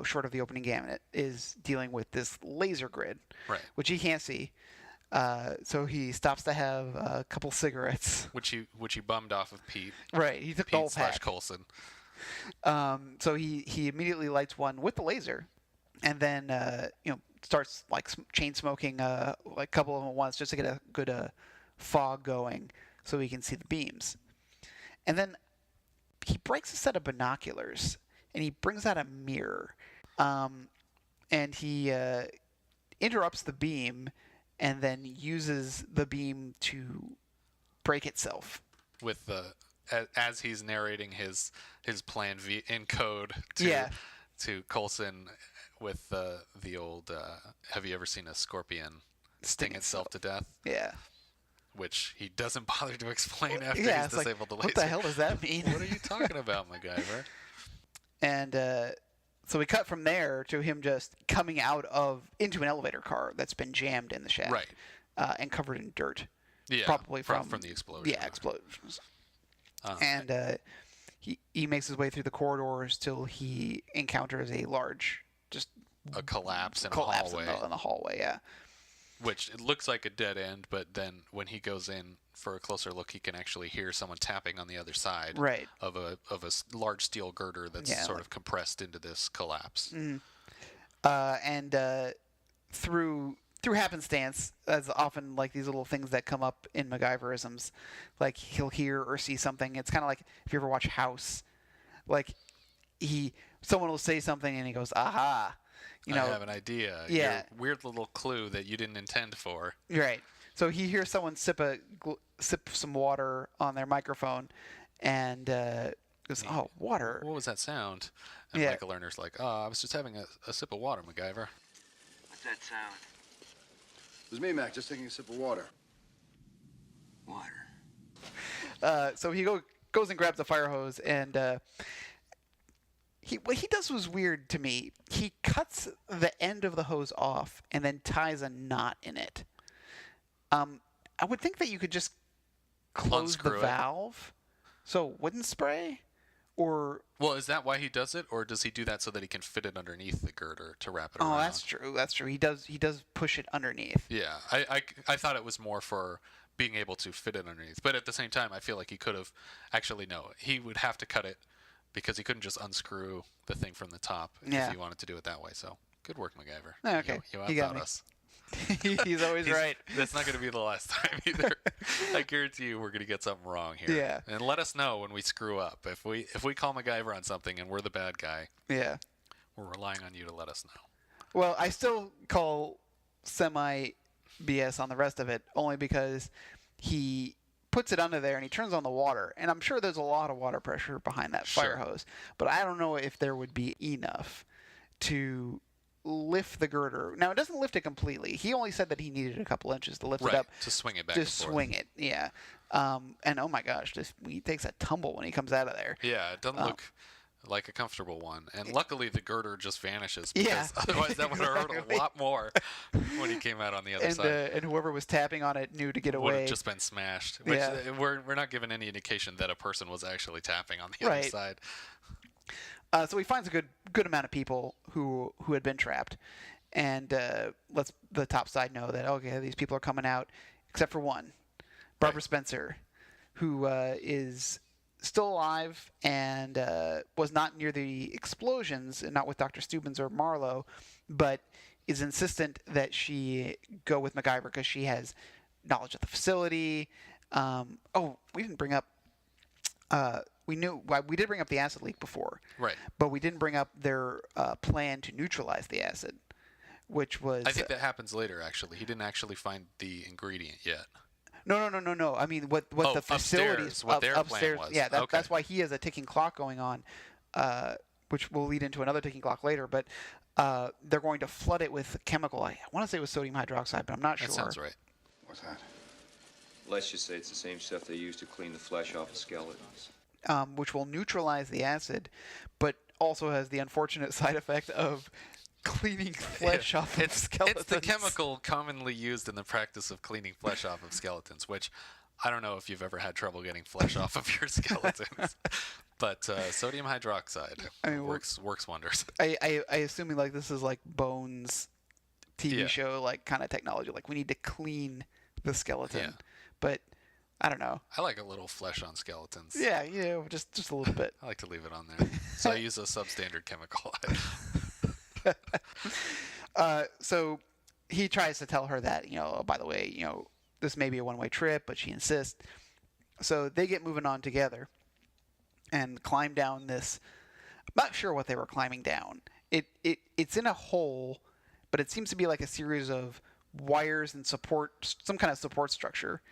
short of the opening gambit, is dealing with this laser grid, Right. which he can't see. So he stops to have a couple cigarettes. Which he bummed off of Pete. Right. He took the whole Pete slash pack. Coulson. So he immediately lights one with the laser, and then starts like chain smoking like a couple of them at once just to get a good fog going so he can see the beams. And then he breaks a set of binoculars and he brings out a mirror, and he interrupts the beam and then uses the beam to break itself. With as he's narrating his plan in code to Coulson with the old have you ever seen a scorpion sting itself to death? Yeah. Which he doesn't bother to explain after Yeah, he's it's like, disabled the laser. what the hell does that mean? What are you talking about, MacGyver? And so we cut from there to him just coming out into an elevator car that's been jammed in the shaft, Right. And covered in dirt. Yeah, probably from the explosion. Yeah, explosions. And he makes his way through the corridors till he encounters a large, just a collapse in a collapse hallway. in the hallway. Yeah. Which it looks like a dead end, but then when he goes in for a closer look, he can actually hear someone tapping on the other side Right. of a large steel girder that's sort of compressed into this collapse. And through happenstance, as often like these little things that come up in MacGyverisms, like he'll hear or see something. It's kind of like if you ever watch House, like someone will say something and he goes, "Aha." I have an idea. Yeah. Your weird little clue that you didn't intend for. Right. So he hears someone sip some water on their microphone, and goes, "Oh, water." What was that sound? And Yeah. Michael Lerner's like, "Oh, I was just having a sip of water, MacGyver." What's that sound? It was me, Mac, just taking a sip of water. Water. So he goes and grabs a fire hose, and what he does was weird to me. He cuts the end of the hose off and then ties a knot in it. I would think that you could just close Unscrew the it. valve, so it wouldn't spray, or Well, is that why he does it, or does he do that so that he can fit it underneath the girder to wrap it around? oh, that's true. That's true. He does push it underneath. Yeah, I thought it was more for being able to fit it underneath, but at the same time, I feel like he could have actually he would have to cut it because he couldn't just unscrew the thing from the top Yeah. if he wanted to do it that way. So good work, MacGyver. Okay, you got outthought me. us. He's always right. That's not going to be the last time either. I guarantee you, we're going to get something wrong here. Yeah. And let us know when we screw up. If we call MacGyver on something and we're the bad guy, Yeah. we're relying on you to let us know. Well, I still call semi BS on the rest of it only because he puts it under there and he turns on the water, and I'm sure there's a lot of water pressure behind that fire Sure. hose, but I don't know if there would be enough to lift the girder. Now, it doesn't lift it completely. He only said that he needed a couple inches to lift it Right, up. to swing it back Just and forth. swing it, yeah. And oh my gosh, he takes a tumble when he comes out of there. Yeah, it doesn't look like a comfortable one. And luckily, the girder just vanishes because Yeah. otherwise that would have hurt Exactly. a lot more when he came out on the other And side. and whoever was tapping on it knew to get Would away. have just been smashed. Which Yeah. we're not given any indication that a person was actually tapping on the other Right. side. So he finds a good amount of people who had been trapped, and lets the top side know that okay, these people are coming out, except for one, Barbara Right. Spencer, who is still alive and was not near the explosions, and not with Dr. Steubens or Marlowe, but is insistent that she go with MacGyver because she has knowledge of the facility. We didn't bring up. We did bring up the acid leak before, Right. but we didn't bring up their plan to neutralize the acid, which was I think that happens later, actually. He didn't actually find the ingredient yet. no. I mean, what Oh, the facilities upstairs, what their plan upstairs? was. Yeah, Okay. that's why he has a ticking clock going on, which will lead into another ticking clock later. But they're going to flood it with chemical. I want to say it was sodium hydroxide, but I'm not That sure. sounds right. What's that? Let's just say it's the same stuff they use to clean the flesh off of skeletons. Which will neutralize the acid, but also has the unfortunate side effect of cleaning flesh off of skeletons. It's the chemical commonly used in the practice of cleaning flesh off of skeletons, which I don't know if you've ever had trouble getting flesh off of your skeletons, but sodium hydroxide works wonders. I assuming like this is like Bones TV Yeah. show like kind of technology. Like we need to clean the skeleton, Yeah. but I don't know. I like a little flesh on skeletons. Yeah, you know, just a little bit. I like to leave it on there. So I use a substandard chemical. So he tries to tell her that, you know, oh, by the way, you know, this may be a one-way trip, but she insists. So they get moving on together and climb down this. I'm not sure what they were climbing down. It's in a hole, but it seems to be like a series of wires and support, some kind of support structure.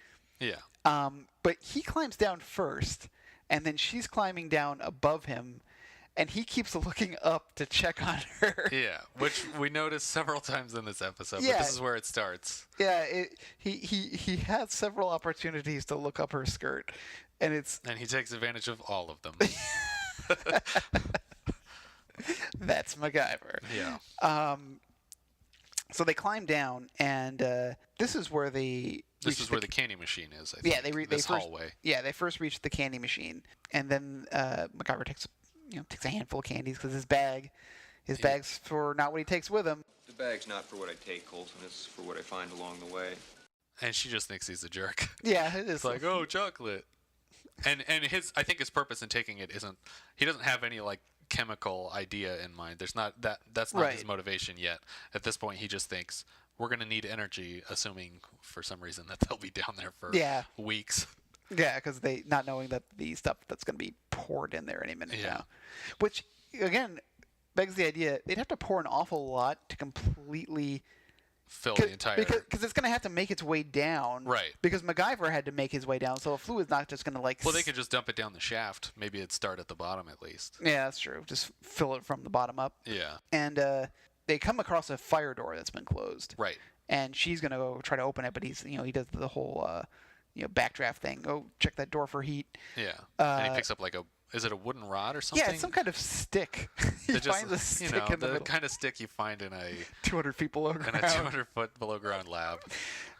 Yeah. But he climbs down first, and then she's climbing down above him, and he keeps looking up to check on her. Yeah, which we noticed several times in this episode, Yeah. but this is where it starts. Yeah, he had several opportunities to look up her skirt, and And he takes advantage of all of them. that's MacGyver. Yeah. So they climb down, and this is where they. This is where the candy machine is, I think. Yeah, they this first. hallway. Yeah, they first reach the candy machine, and then MacGyver takes a handful of candies because his bag's for not what he takes with him. The bag's not for what I take, Colton. It's for what I find along the way. And she just thinks he's a jerk. Yeah, it is. It's like, oh, chocolate. And I think his purpose in taking it isn't, he doesn't have any like chemical idea in mind. There's not that's not his Right. motivation yet. At this point, he just thinks we're going to need energy, assuming for some reason that they'll be down there for weeks. Yeah, because they not knowing that the stuff that's going to be poured in there any minute Yeah. now, which again begs the idea they'd have to pour an awful lot to completely Fill the entire. because it's going to have to make its way down. Right. Because MacGyver had to make his way down, so a fluid's not just going to like. Well, they could just dump it down the shaft. Maybe it'd start at the bottom at least. Yeah, that's true. Just fill it from the bottom up. Yeah. And they come across a fire door that's been closed. Right. And she's going to go try to open it, but he does the whole backdraft thing. Go check that door for heat. Yeah. And he picks up like is it a wooden rod or something? Yeah, it's some kind of stick. He That just, finds a stick you know, in the the middle. kind of stick you find in a 200 feet below in ground. a 200-foot below ground lab.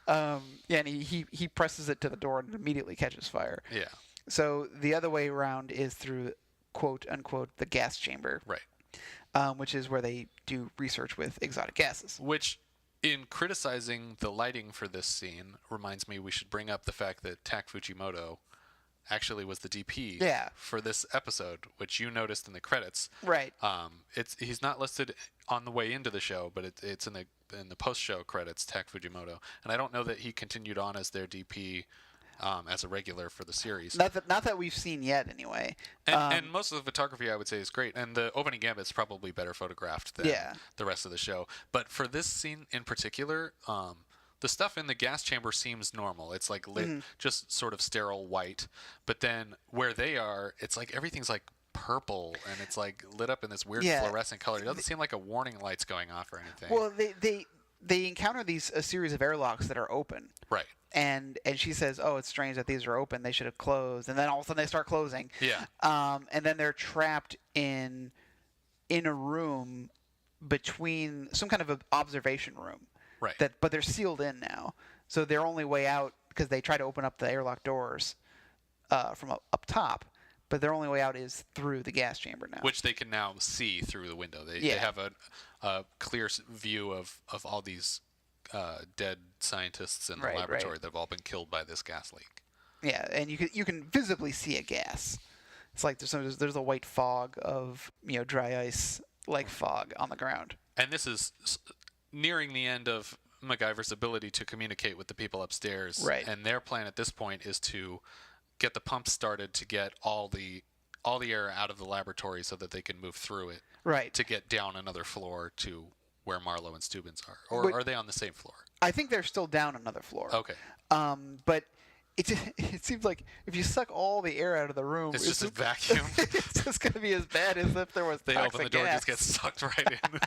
Yeah, and he presses it to the door and it immediately catches fire. Yeah. So the other way around is through quote unquote the gas chamber, Right. which is where they do research with exotic gases. Which, in criticizing the lighting for this scene, reminds me we should bring up the fact that Tak Fujimoto actually was the DP Yeah. for this episode, which you noticed in the credits. Right. He's not listed on the way into the show, but it's in the post-show credits, Tak Fujimoto, and I don't know that he continued on as their DP as a regular for the series. Not that we've seen yet, anyway. And most of the photography, I would say, is great. And the opening gambit's probably better photographed than the rest of the show. But for this scene in particular, the stuff in the gas chamber seems normal. It's like lit, just sort of sterile white. But then where they are, it's like everything's like purple and it's like lit up in this weird fluorescent color. It doesn't seem like a warning light's going off or anything. Well, they encounter a series of airlocks that are open. Right. And she says, "Oh, it's strange that these are open. They should have closed." And then all of a sudden they start closing. Yeah. And then they're trapped in a room between some kind of an observation room. Right. But they're sealed in now. So their only way out, because they try to open up the airlock doors from up top, but their only way out is through the gas chamber now. Which they can now see through the window. They have a clear view of all these dead scientists in the laboratory that have all been killed by this gas leak. Yeah, and you can visibly see a gas. It's like there's a white fog of dry ice like fog on the ground. And this is nearing the end of MacGyver's ability to communicate with the people upstairs. Right. And their plan at this point is to get the pumps started to get all the air out of the laboratory so that they can move through it. Right. To get down another floor to where Marlowe and Stubbins are. Or are they on the same floor? I think they're still down another floor. Okay. But it seems like if you suck all the air out of the room, it's just a vacuum. It's just going to be as bad as if there was they toxic open the door gas. and just get sucked right in.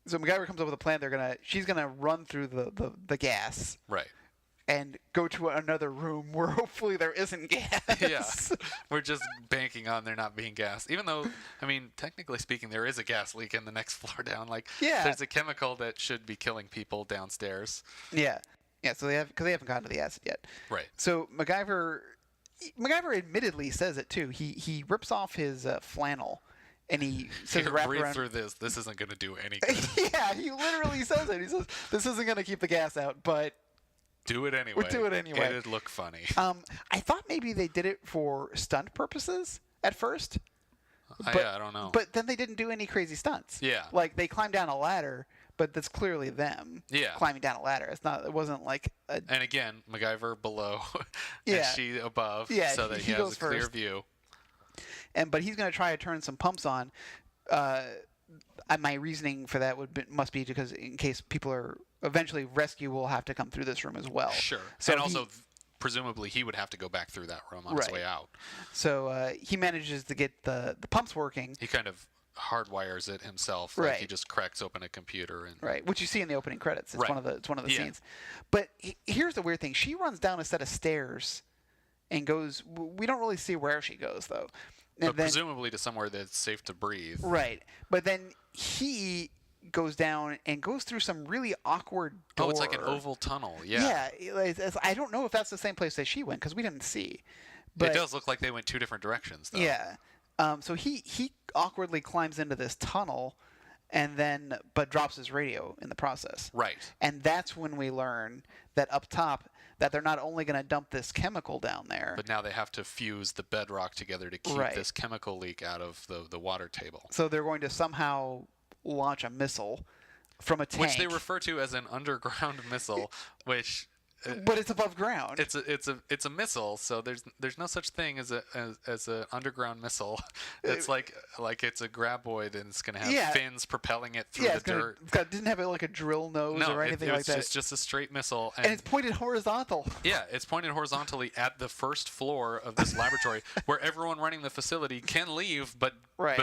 So MacGyver comes up with a plan. She's gonna run through the gas. Right. and go to another room where hopefully there isn't gas. Yeah, we're just banking on there not being gas. Even though, I mean, technically speaking, there is a gas leak in the next floor down. Like, Yeah. there's a chemical that should be killing people downstairs. Yeah. Yeah, so they haven't gotten to the acid yet. Right. So MacGyver admittedly says it too. He rips off his flannel, and he says, Here, "Wrap breathe around." through this. This isn't going to do any good. Yeah, he literally says it. He says, "This isn't going to keep the gas out, but Do it anyway. we'll do it anyway." It'd look funny. I thought maybe they did it for stunt purposes at first, Yeah, I don't know. but then they didn't do any crazy stunts. Yeah. Like they climbed down a ladder, but that's clearly them. Yeah. Climbing down a ladder. It's not. It wasn't like a. And again, MacGyver below, Yeah. and she above, Yeah, so that he he has goes a clear first. view. But he's going to try to turn some pumps on. My reasoning for that must be because in case people are eventually rescue will have to come through this room as well. Sure. So and also, presumably, he would have to go back through that room on his Right. way out. So he manages to get the pumps working. He kind of hardwires it himself. Like Right. he just cracks open a computer and Right, which you see in the opening credits. It's Right. it's one of the Yeah. scenes. But here's the weird thing: she runs down a set of stairs, and goes. We don't really see where she goes though. And but then, presumably to somewhere that's safe to breathe. right, but then he goes down and goes through some really awkward door. Oh, it's like an oval tunnel. Yeah. I don't know if that's the same place that she went because we didn't see. But It does look like they went two different directions, though. yeah. So he awkwardly climbs into this tunnel, but drops his radio in the process. Right. And that's when we learn that up top that they're not only going to dump this chemical down there. But now they have to fuse the bedrock together to keep Right. this chemical leak out of the water table. So they're going to somehow launch a missile from a tank. Which they refer to as an underground missile, which But it's above ground. it's a missile, so there's no such thing as a underground missile. It's like it's a graboid and it's gonna have fins propelling it through the dirt. It didn't have like a drill nose or anything like that. It's just a straight missile, And it's pointed horizontal. yeah, it's pointed horizontally at the first floor of this laboratory, where everyone running the facility can leave, but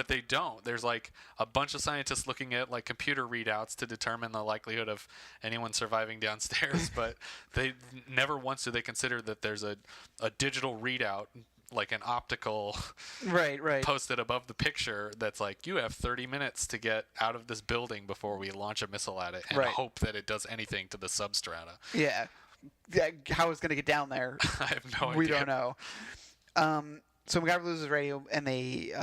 they don't. There's like a bunch of scientists looking at like computer readouts to determine the likelihood of anyone surviving downstairs, but they never once do they consider that there's a digital readout, like an optical Right. posted above the picture that's like, you have 30 minutes to get out of this building before we launch a missile at it and Right. hope that it does anything to the substrata. Yeah. How it's going to get down there, I have no idea. we don't know. So MacGyver loses radio, and they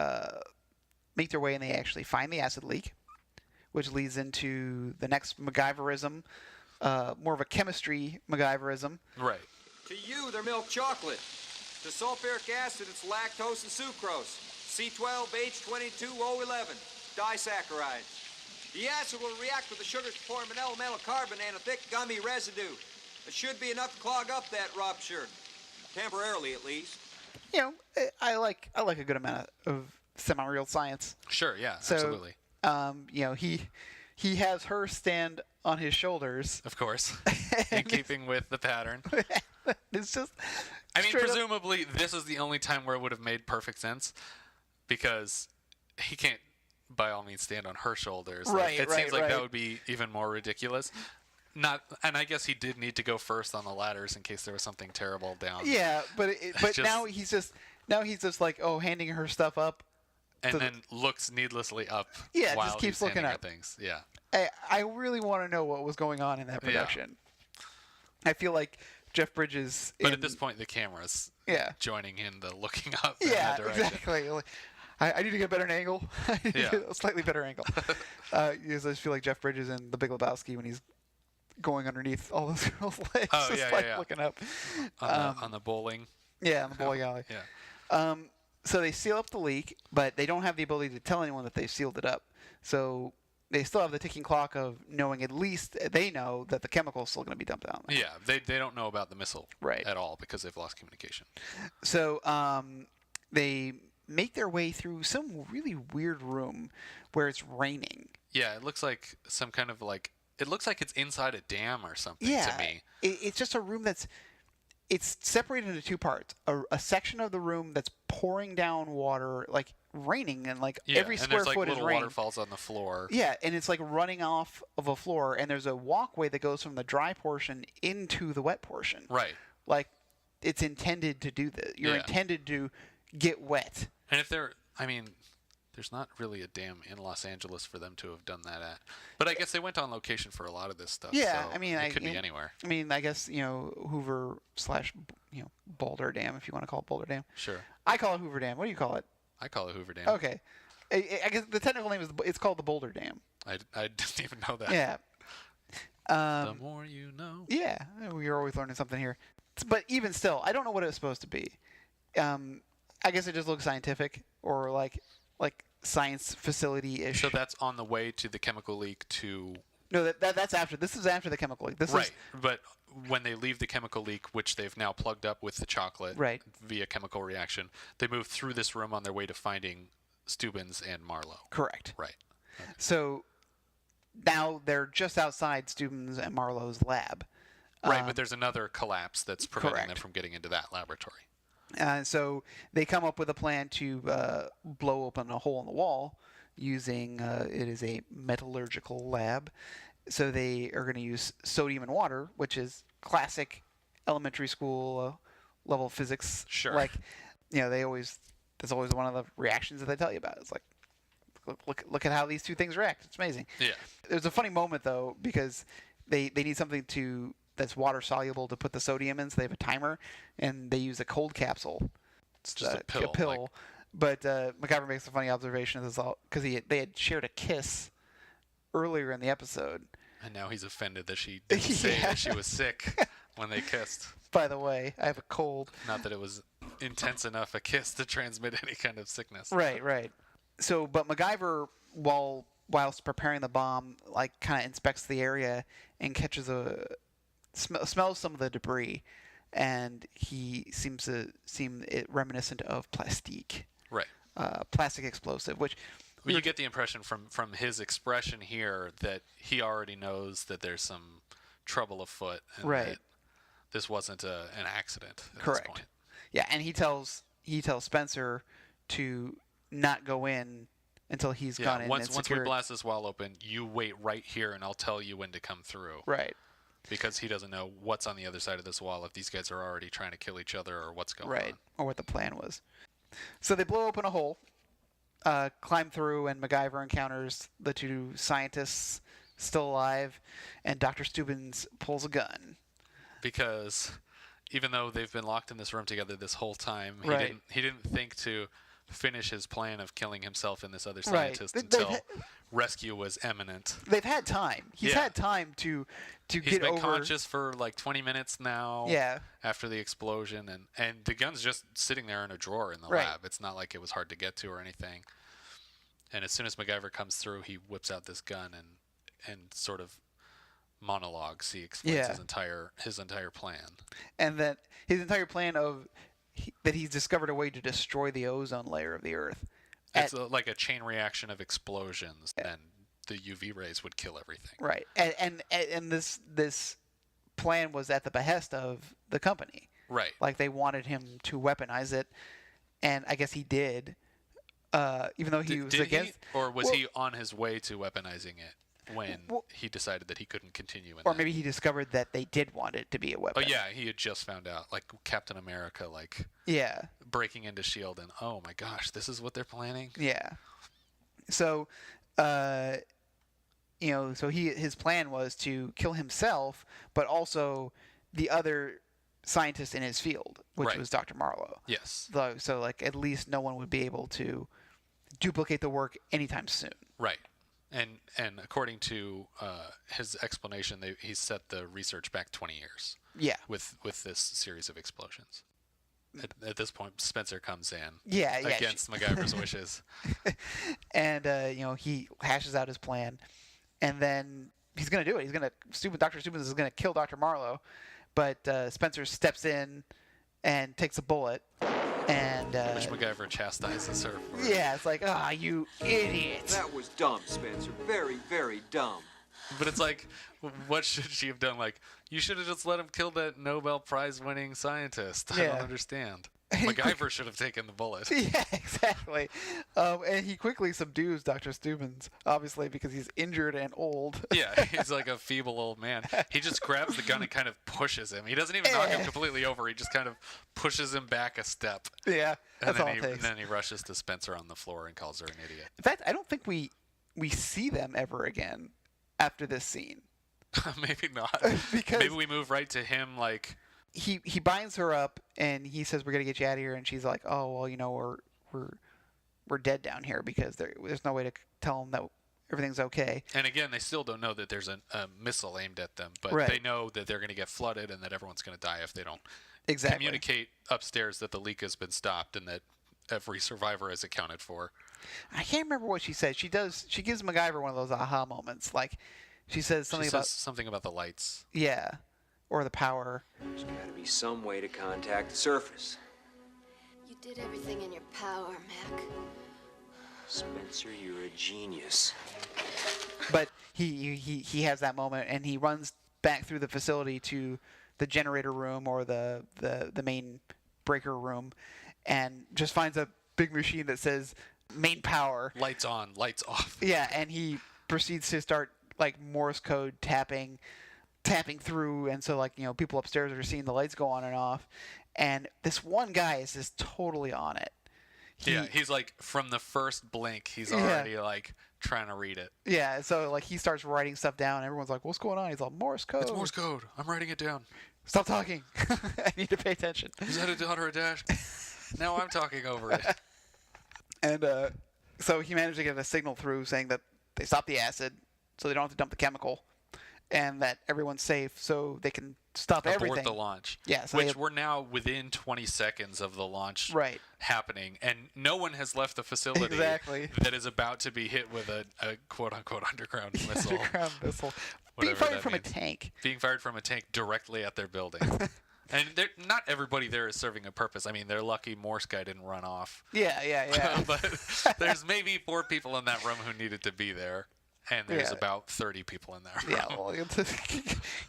make their way, and they actually find the acid leak, which leads into the next MacGyverism, more of a chemistry MacGyverism. Right. To you, they're milk chocolate. To sulfuric acid, it's lactose and sucrose. C12H22O11, disaccharides. The acid will react with the sugars to form an elemental carbon and a thick gummy residue. It should be enough to clog up that rupture. Temporarily, at least. You know, I like a good amount of semi-real science. Sure, yeah, So, absolutely. You know, he has her stand on his shoulders. Of course. In keeping with the pattern. It's just. I mean, straight up- presumably, this is the only time where it would have made perfect sense, because he can't, by all means, stand on her shoulders. Right, it seems like right. that would be even more ridiculous. And I guess he did need to go first on the ladders in case there was something terrible down. Yeah, but Just- now he's just like, oh, handing her stuff up. And to then looks needlessly up. Yeah, while just keeps he's looking handing her up. things. Yeah. I really want to know what was going on in that Yeah. production. I feel like Jeff Bridges. But at this point, the camera's yeah, joining in the looking up in yeah, that direction. exactly. Like, I need to get a better angle. I need to Yeah. get a slightly better angle. I just feel like Jeff Bridges in The Big Lebowski when he's going underneath all those girls' legs, Oh, just yeah, like yeah. looking up. On the bowling. Yeah, on the bowling alley. Yeah. So they seal up the leak, but they don't have the ability to tell anyone that they've sealed it up. So they still have the ticking clock of knowing, at least they know that the chemical is still going to be dumped down there. Yeah, they don't know about the missile Right. at all because they've lost communication. So they make their way through some really weird room where it's raining. Yeah, it looks like some kind of like, it looks like it's inside a dam or something Yeah, to me. it's just a room it's separated into two parts. A section of the room that's pouring down water, like raining and like Yeah, every and square there's like foot is little rain. waterfalls on the floor. Yeah, and it's like running off of a floor, and there's a walkway that goes from the dry portion into the wet portion. Right. Like, it's intended to do this. You're Yeah. intended to get wet. And if there's not really a dam in Los Angeles for them to have done that at. But I guess they went on location for a lot of this stuff. Yeah, so I mean, it could be anywhere. I mean, I guess, Hoover / Boulder Dam, if you want to call it Boulder Dam. Sure. I call it Hoover Dam. What do you call it? I call it Hoover Dam. Okay. I guess the technical name it's called the Boulder Dam. I didn't even know that. Yeah. The more you know. Yeah, we're always learning something here. But even still, I don't know what it was supposed to be. I guess it just looks scientific or like science facility-ish. So that's on the way to the chemical leak to... No, that's after. This is after the chemical leak. Right, but when they leave the chemical leak, which they've now plugged up with the chocolate via chemical reaction, they move through this room on their way to finding Stubbins and Marlowe. Correct. Right. Okay. So now they're just outside Stubbins and Marlowe's lab. Right, but there's another collapse that's preventing them from getting into that laboratory. So they come up with a plan to blow open a hole in the wall using, it is a metallurgical lab. So they are going to use sodium and water, which is classic elementary school level physics. Sure. Like, that's always one of the reactions that they tell you about. It's like, look at how these two things react. It's amazing. Yeah. There's a funny moment, though, because they need something that's water soluble to put the sodium in, so they have a timer, and they use a cold capsule. It's just a pill. But MacGyver makes a funny observation of this all because they had shared a kiss earlier in the episode. And now he's offended that she didn't say that she was sick when they kissed. By the way, I have a cold. Not that it was intense enough a kiss to transmit any kind of sickness. Right. So, but MacGyver, whilst preparing the bomb, like kind of inspects the area and catches smells some of the debris, and he seems to seem reminiscent of plastique. Right. Plastic explosive, which... Well, you get the impression from his expression here that he already knows that there's some trouble afoot. And that this wasn't an accident at this point. Yeah, and he tells Spencer to not go in until he's gone in. Once we blast this wall open, you wait right here, and I'll tell you when to come through. Right. Because he doesn't know what's on the other side of this wall, if these guys are already trying to kill each other or what's going on. Right, or what the plan was. So they blow open a hole, climb through, and MacGyver encounters the two scientists still alive, and Dr. Stubbins pulls a gun. Because even though they've been locked in this room together this whole time, he didn't think to finish his plan of killing himself and this other scientist until rescue was imminent. They've had time. He's had time to get over. He's been conscious for like 20 minutes now. Yeah. After the explosion, and the gun's just sitting there in a drawer in the lab. It's not like it was hard to get to or anything. And as soon as MacGyver comes through, he whips out this gun and sort of monologues. He explains his entire plan. And that his entire plan that he's discovered a way to destroy the ozone layer of the Earth. It's like a chain reaction of explosions, and the UV rays would kill everything. Right, and this plan was at the behest of the company. Right. Like they wanted him to weaponize it, and I guess he did. Even though he was against, or was he on his way to weaponizing it when he decided that he couldn't continue? Or maybe he discovered that they did want it to be a weapon. Oh yeah, he had just found out, like Captain America, breaking into S.H.I.E.L.D. and oh my gosh, this is what they're planning. Yeah. So, so his plan was to kill himself, but also the other scientist in his field, which was Dr. Marlowe. Yes. So like at least no one would be able to duplicate the work anytime soon. Right. And according to his explanation, he set the research back 20 years. Yeah. With this series of explosions. At this point, Spencer comes in. Yeah. Against MacGyver's wishes. And he hashes out his plan, and then he's gonna do it. Dr. Stubbins is gonna kill Dr. Marlowe, but Spencer steps in and takes a bullet. And which MacGyver chastises her for. Yeah, it's like, you idiot. That was dumb, Spencer. Very, very dumb. But it's like, what should she have done? Like, you should have just let him kill that Nobel Prize winning scientist. I don't understand. MacGyver should have taken the bullet. Yeah, exactly. And he quickly subdues Dr. Stubbins, obviously, because he's injured and old. Yeah, he's like a feeble old man. He just grabs the gun and kind of pushes him. He doesn't even knock him completely over. He just kind of pushes him back a step. Yeah, that's all it And takes. then he rushes to Spencer on the floor and calls her an idiot. In fact, I don't think we see them ever again after this scene. Maybe not. Because maybe we move right to him, like... He binds her up and he says, "We're gonna get you out of here," and she's like, "Oh well, you know, we're dead down here because there's no way to tell them that everything's okay." And again, they still don't know that there's a missile aimed at them, but Right. they know that they're going to get flooded and that everyone's going to die if they don't Exactly. communicate upstairs that the leak has been stopped and that every survivor is accounted for. I can't remember what she said. She gives MacGyver one of those aha moments. Like she says something Something about the lights. yeah, or the power. There's got to be some way to contact the surface. You did everything in your power, Mac. Spencer, you're a genius. But he has that moment and he runs back through the facility to the generator room or the main breaker room and just finds a big machine that says main power. Lights on, lights off. Yeah, and he proceeds to start like Morse code tapping through, and so like, you know, people upstairs are seeing the lights go on and off, and this one guy is just totally on it. He's like, from the first blink, he's already like trying to read it. Yeah, so like he starts writing stuff down, and everyone's like, "What's going on?" He's like, "Morse code." It's Morse code. I'm writing it down. Stop talking. I need to pay attention. Is that a dot or a dash? Now I'm talking over it. And so he managed to get a signal through saying that they stopped the acid, so they don't have to dump the chemical, and that everyone's safe, so they can stop Abort everything. the launch. Yeah, so which we're now within 20 seconds of the launch Right. happening, and no one has left the facility Exactly. that is about to be hit with a quote-unquote underground missile. Underground missile. Being Whatever fired that from a means. tank. Being fired from a tank directly at their building. And not everybody there is serving a purpose. I mean, they're lucky Morse guy didn't run off. Yeah. But there's maybe 4 people in that room who needed to be there, and there's Yeah. about 30 people in that room. Yeah, well,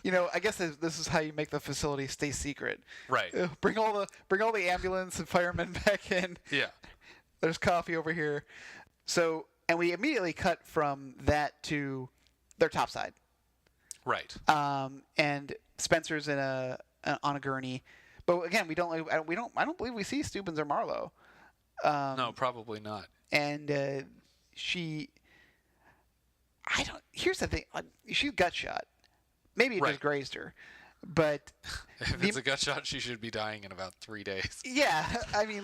you know, I guess this is how you make the facility stay secret. Right. Bring all the ambulance and firemen back in. Yeah. There's coffee over here. So, and we immediately cut from that to their topside. Right. And Spencer's on a gurney, but again, I don't believe we see Stubbins or Marlowe. No, probably not. And here's the thing, she's gut shot. Maybe it Right. just grazed her, but If it's a gut shot, she should be dying in about 3 days. yeah, I mean,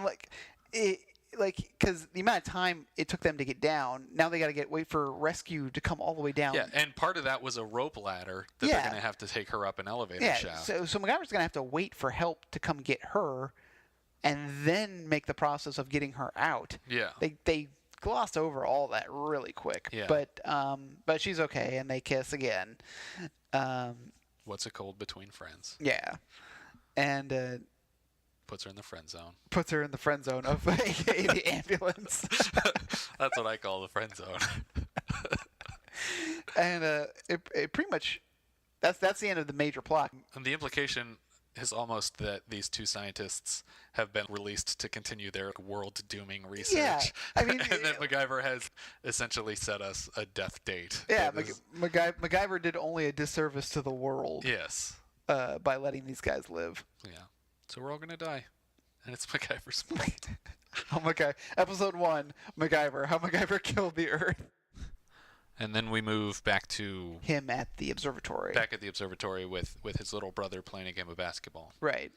because the amount of time it took them to get down, now they got to wait for rescue to come all the way down. Yeah, and part of that was a rope ladder that Yeah. they're going to have to take her up an elevator Yeah, shaft. so MacGyver's going to have to wait for help to come get her, and then make the process of getting her out. Yeah. They glossed over all that really quick. Yeah. But she's okay, and they kiss again. What's a cold between friends? Yeah, and Puts her in the friend zone. puts her in the friend zone of aka the ambulance. That's what I call the friend zone. And it pretty much that's the end of the major plot. And the implication is almost that these 2 scientists have been released to continue their world-dooming research. Yeah, I mean, and that MacGyver has essentially set us a death date. Yeah, That is- MacGyver did only a disservice to the world Yes. by letting these guys live. Yeah. So we're all going to die. And it's MacGyver's fault. Oh my God! Episode 1, MacGyver. How MacGyver killed the Earth. And then we move back to... Him at the observatory. Back at the observatory with his little brother playing a game of basketball. Right.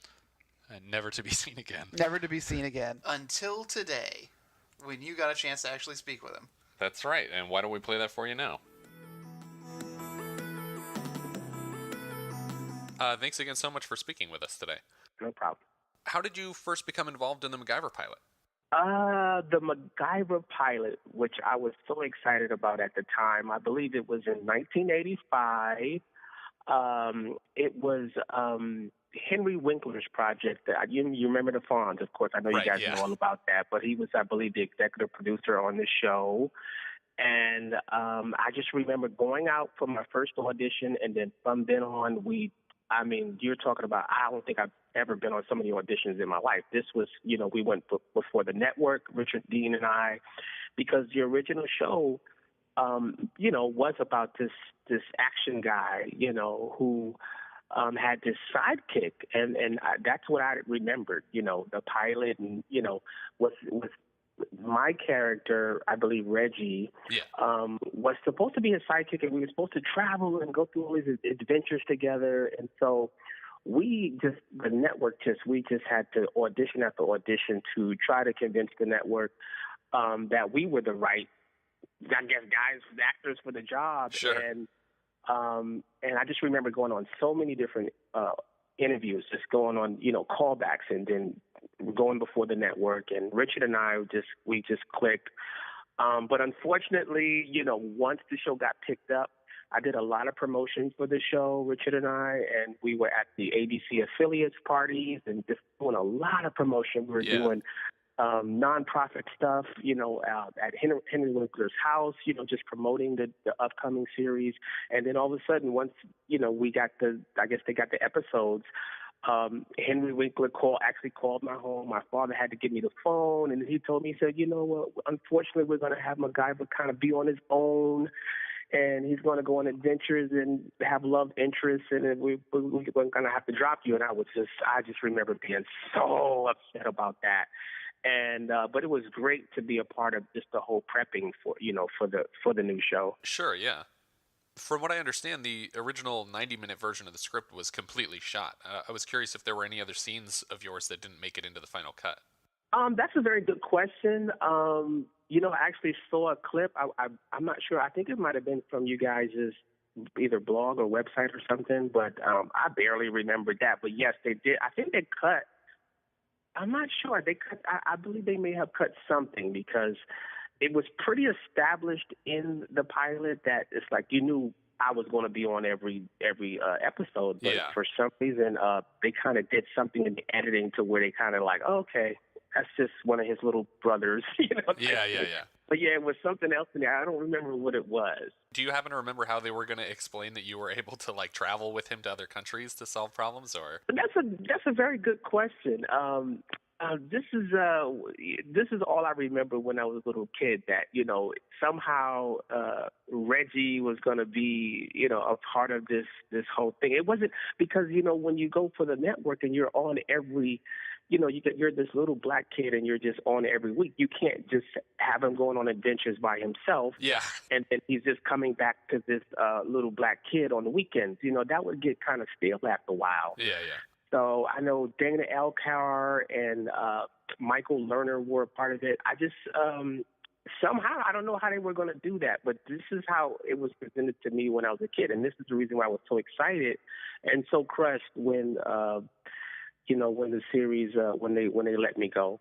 And never to be seen again. Never to be seen again. Until today, when you got a chance to actually speak with him. That's right. And why don't we play that for you now? Thanks again so much for speaking with us today. No problem. How did you first become involved in the MacGyver pilot? The MacGyver pilot, which I was so excited about at the time, I believe it was in 1985. It was Henry Winkler's project. You remember the Fonz, of course. I know Right, you guys yeah. know all about that, but he was, I believe, the executive producer on the show. And I just remember going out for my first audition, and then from then on, we I mean, you're talking about, I don't think I've ever been on so many auditions in my life. This was, we went before the network, Richard Dean and I, because the original show, was about this action guy, who had this sidekick, and that's what I remembered, the pilot, and was my character, I believe Reggie, was supposed to be his sidekick, and we were supposed to travel and go through all these adventures together. And so we just had to audition after audition to try to convince the network that we were the right, I guess, actors for the job. Sure. And I just remember going on so many different interviews, just going on, callbacks, and then going before the network. And Richard and I we just clicked. But unfortunately, once the show got picked up, I did a lot of promotion for the show, Richard and I, and we were at the ABC affiliates parties and just doing a lot of promotion. We were doing nonprofit stuff, at Henry Winkler's house, just promoting the upcoming series. And then all of a sudden, once, we got they got the episodes, Henry Winkler actually called my home. My father had to give me the phone, and he told me, he said, unfortunately, we're going to have MacGyver kind of be on his own, and he's going to go on adventures and have love interests, and we're going to have to drop you. And I just remember being so upset about that. And but it was great to be a part of just the whole prepping for the new show. Sure, yeah. From what I understand, the original 90-minute version of the script was completely shot. I was curious if there were any other scenes of yours that didn't make it into the final cut. That's a very good question. I actually saw a clip. I'm not sure. I think it might have been from you guys' either blog or website or something, but I barely remembered that. But yes, they did. I think they cut. I'm not sure. They cut. I believe they may have cut something, because it was pretty established in the pilot that it's like you knew I was going to be on every episode, but for some reason they kind of did something in the editing to where they kind of like, oh, okay, that's just one of his little brothers, Yeah. But yeah, it was something else in there. I don't remember what it was. Do you happen to remember how they were going to explain that you were able to travel with him to other countries to solve problems, or? That's a very good question. This is all I remember when I was a little kid, that, somehow Reggie was going to be, a part of this whole thing. It wasn't because, when you go for the network and you're on every, you're this little black kid and you're just on every week. You can't just have him going on adventures by himself. Yeah. And then he's just coming back to this little black kid on the weekends. That would get kind of stale after a while. Yeah. So I know Dana Elcar and Michael Lerner were a part of it. I just somehow, I don't know how they were going to do that, but this is how it was presented to me when I was a kid, and this is the reason why I was so excited and so crushed when when the series when they let me go.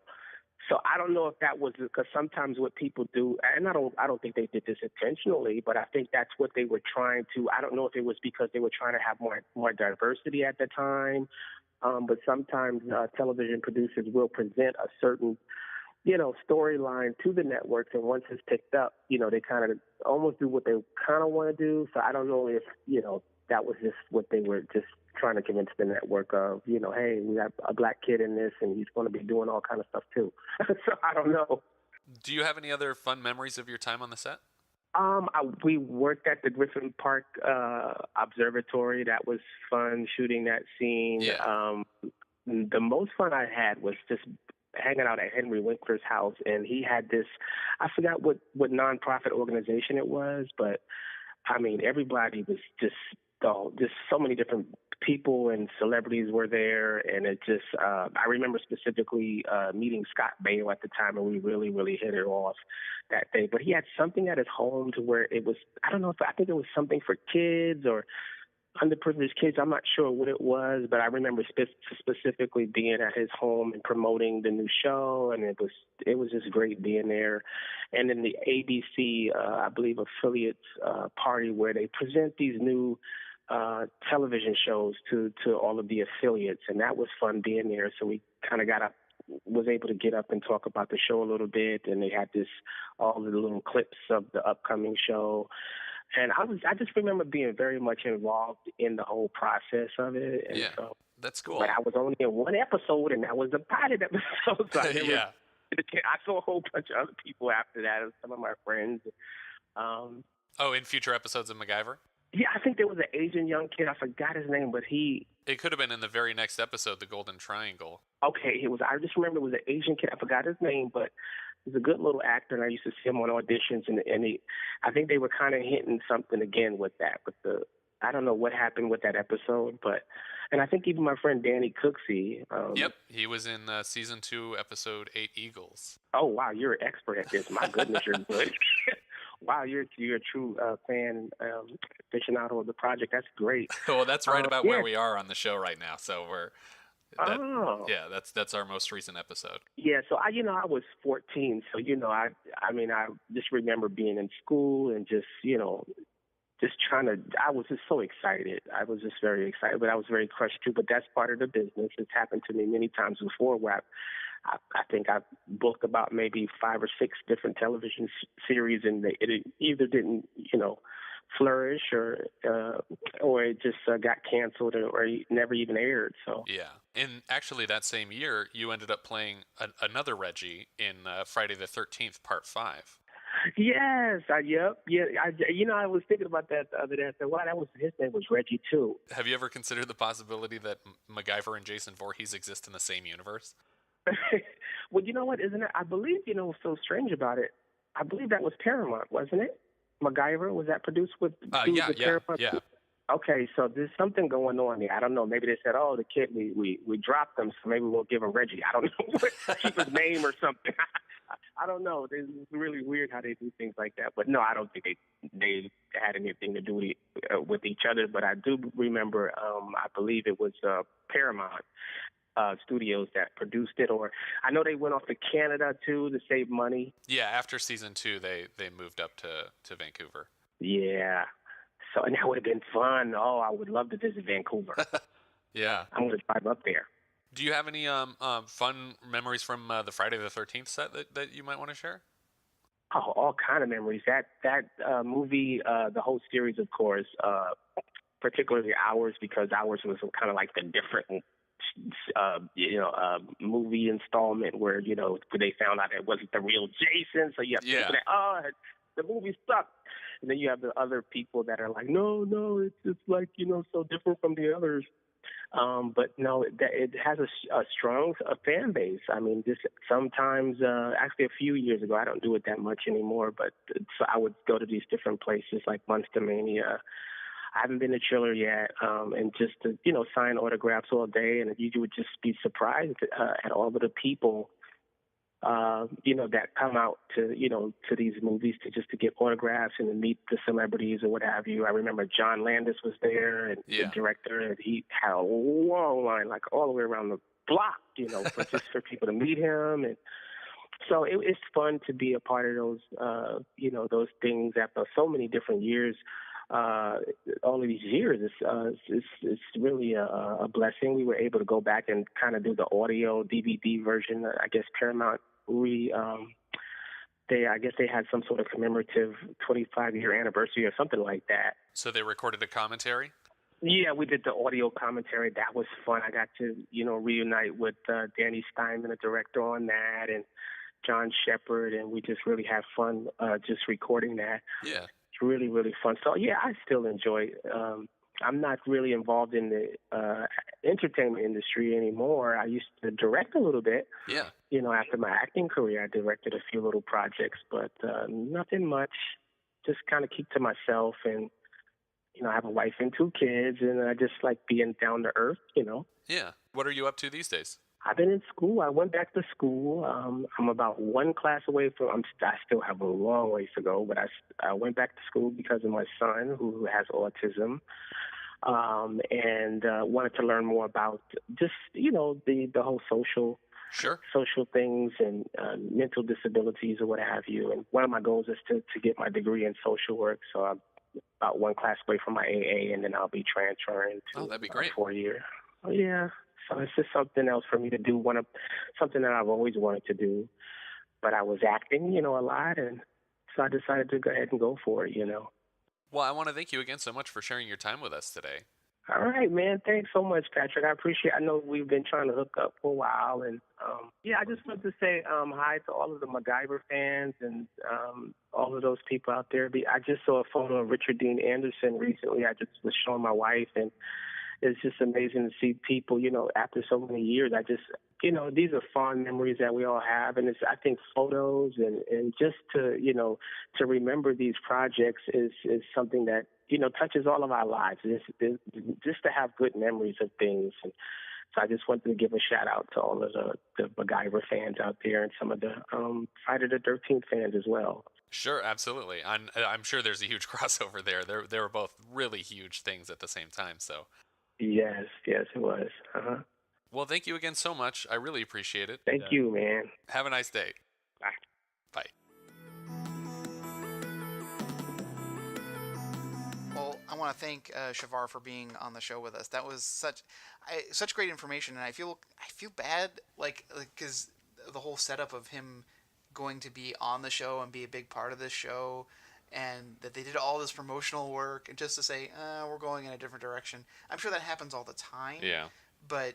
So I don't know if that was because sometimes what people do, and I don't think they did this intentionally, but I think that's what they were trying to. I don't know if it was because they were trying to have more diversity at the time, but sometimes television producers will present a certain storyline to the networks, and once it's picked up, they kind of almost do what they kind of want to do. So I don't know if that was just what they were just trying to convince the network of, hey, we have a black kid in this and he's going to be doing all kind of stuff too. So I don't know. Do you have any other fun memories of your time on the set? We worked at the Griffin Park Observatory. That was fun, shooting that scene. Yeah. The most fun I had was just hanging out at Henry Winkler's house, and he had this, I forgot what nonprofit organization it was, but I mean, everybody was just so many different people and celebrities were there, and it just I remember specifically meeting Scott Baio at the time, and we really, really hit it off that day. But he had something at his home to where it was, I think it was something for kids or underprivileged kids. I'm not sure what it was, but I remember specifically being at his home and promoting the new show, and it was just great being there. And then the ABC, I believe, affiliates party where they present these new television shows to all of the affiliates, and that was fun being there. So we kind of was able to get up and talk about the show a little bit, and they had all the little clips of the upcoming show. And I just remember being very much involved in the whole process of it. And Yeah, so, that's cool. but I was only in one episode, and that was the pilot episode. So I never, Yeah. I saw a whole bunch of other people after that, some of my friends. Oh, in future episodes of MacGyver? Yeah, I think there was an Asian young kid. I forgot his name, but It could have been in the very next episode, The Golden Triangle. okay, it was. I just remember it was an Asian kid. I forgot his name, but he's a good little actor, and I used to see him on auditions. And I think they were kind of hinting something again with that. I don't know what happened with that episode, and I think even my friend Danny Cooksey. Yep, he was in season 2, episode 8, Eagles. Oh wow, you're an expert at this. My goodness, you're good. Wow, you're a true fan, aficionado of the project. That's great. Well, that's right about where we are on the show right now. So yeah, that's our most recent episode. Yeah, so I was 14, so I just remember being in school and just I was just so excited. I was just very excited, but I was very crushed too. But that's part of the business. It's happened to me many times before where I think I've booked about maybe 5 or 6 different television series, and it either didn't, flourish or it just got canceled or never even aired. So yeah, and actually that same year you ended up playing another Reggie in Friday the 13th Part 5. Yes, I was thinking about that the other day. I said, "Wow, his name was Reggie too." Have you ever considered the possibility that MacGyver and Jason Voorhees exist in the same universe? Well, you know what? Isn't it? I believe what's so strange about it. I believe that was Paramount, wasn't it? MacGyver, was that produced with Paramount? Yeah. Okay, so there's something going on there. I don't know. Maybe they said, "Oh, the kid, we dropped him, so maybe we'll give him Reggie." I don't know, keep his name or something. I don't know. It's really weird how they do things like that. But no, I don't think they had anything to do with each other. But I do remember, I believe it was Paramount Studios that produced it. Or I know they went off to Canada, too, to save money. Yeah, after season 2, they moved up to Vancouver. Yeah. So, and that would have been fun. Oh, I would love to visit Vancouver. Yeah. I'm going to drive up there. Do you have any fun memories from the Friday the 13th set that you might want to share? Oh, all kind of memories. That movie, the whole series, of course, particularly Ours, because Ours was kind of like the different, movie installment where they found out it wasn't the real Jason. So you have people that, the movie sucked. And then you have the other people that are like, no, it's just like, so different from the others. But no, it has a strong fan base. I mean, this sometimes, actually a few years ago, I don't do it that much anymore, but so I would go to these different places like Monster Mania. I haven't been to Chiller yet, and just to, sign autographs all day, and you would just be surprised at all of the people, that come out to these movies to get autographs and to meet the celebrities or what have you. I remember John Landis was there, and the director, and he had a long line, like all the way around the block, for people to meet him. And so it's fun to be a part of those, those things after so many different years. All of these years, it's really a blessing. We were able to go back and kind of do the audio DVD version. I guess Paramount they had some sort of commemorative 25-year anniversary or something like that. So they recorded a commentary? Yeah, we did the audio commentary. That was fun. I got to, reunite with Danny Steinman, the director, on that, and John Shepard, and we just really had fun just recording that. Yeah. It's really, really fun. So, yeah, I still enjoy it. I'm not really involved in the entertainment industry anymore. I used to direct a little bit. Yeah. After my acting career, I directed a few little projects, but nothing much. Just kind of keep to myself, and I have a wife and 2 kids, and I just like being down to earth. Yeah. What are you up to these days? I've been in school. I went back to school. I'm about 1 class away from. I still have a long ways to go, but I went back to school because of my son, who has autism, and wanted to learn more about just the whole social things and mental disabilities or what have you. And one of my goals is to get my degree in social work. So I'm about 1 class away from my AA, and then I'll be transferring to that'd be great. 4-year. Oh yeah. So it's just something else for me to do. Something that I've always wanted to do, but I was acting, a lot, and so I decided to go ahead and go for it. Well, I want to thank you again so much for sharing your time with us today. All right, man. Thanks so much, Patrick. I appreciate. I know we've been trying to hook up for a while, and yeah, I just want to say hi to all of the MacGyver fans and all of those people out there. I just saw a photo of Richard Dean Anderson recently. I just was showing my wife, and it's just amazing to see people, after so many years. I just, these are fond memories that we all have. And I think photos and just to, to remember these projects is something that, touches all of our lives. Just to have good memories of things. And so I just wanted to give a shout out to all of the MacGyver fans out there and some of the Friday the 13th fans as well. Sure, absolutely. I'm sure there's a huge crossover there. They were both really huge things at the same time, so. Yes, it was. Well, thank you again so much. I really appreciate it. Thank you, man. Have a nice day. Bye. Bye. Well, I want to thank Shavar for being on the show with us. That was such great information, and I feel bad, because the whole setup of him going to be on the show and be a big part of this show, and that they did all this promotional work, and just to say, we're going in a different direction. I'm sure that happens all the time. Yeah. But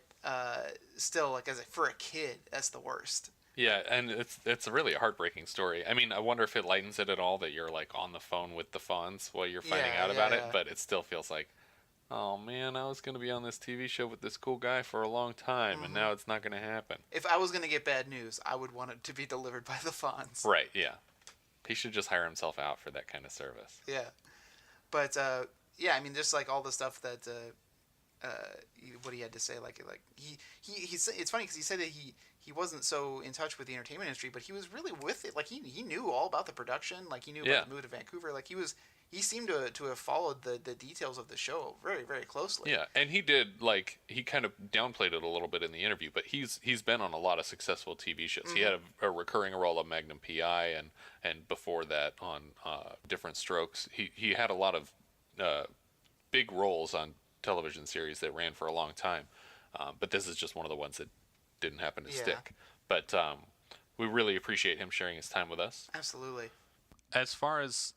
still, for a kid, that's the worst. Yeah, and it's really a heartbreaking story. I mean, I wonder if it lightens it at all that you're on the phone with the Fonz while you're finding out about it, but it still feels like, oh man, I was going to be on this TV show with this cool guy for a long time, and now it's not going to happen. If I was going to get bad news, I would want it to be delivered by the Fonz. Right, yeah. He should just hire himself out for that kind of service. Yeah. But, just all the stuff that what he had to say, it's funny because he said that he wasn't so in touch with the entertainment industry, but he was really with it. He knew all about the production. He knew about the move to Vancouver. He seemed to have followed the details of the show very, very closely. Yeah, and he did, he kind of downplayed it a little bit in the interview, but he's been on a lot of successful TV shows. Mm-hmm. He had a recurring role on Magnum P.I., and before that on Different Strokes. He had a lot of big roles on television series that ran for a long time, but this is just one of the ones that didn't happen to stick. But we really appreciate him sharing his time with us. Absolutely. As far as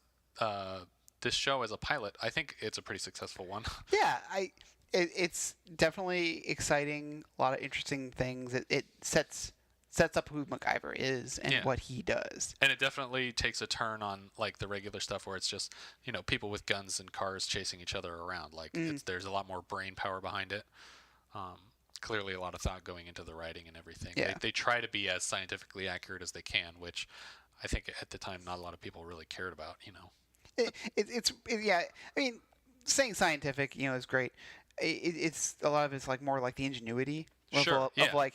this show as a pilot, I think it's a pretty successful one. Yeah, it's definitely exciting. A lot of interesting things. It sets up who MacGyver is and what he does. And it definitely takes a turn on the regular stuff where it's just people with guns and cars chasing each other around. There's a lot more brain power behind it. Clearly a lot of thought going into the writing and everything. Yeah. They try to be as scientifically accurate as they can, which I think at the time not a lot of people really cared about. It's I mean, saying scientific, is great. It's a lot of it's more like the ingenuity level of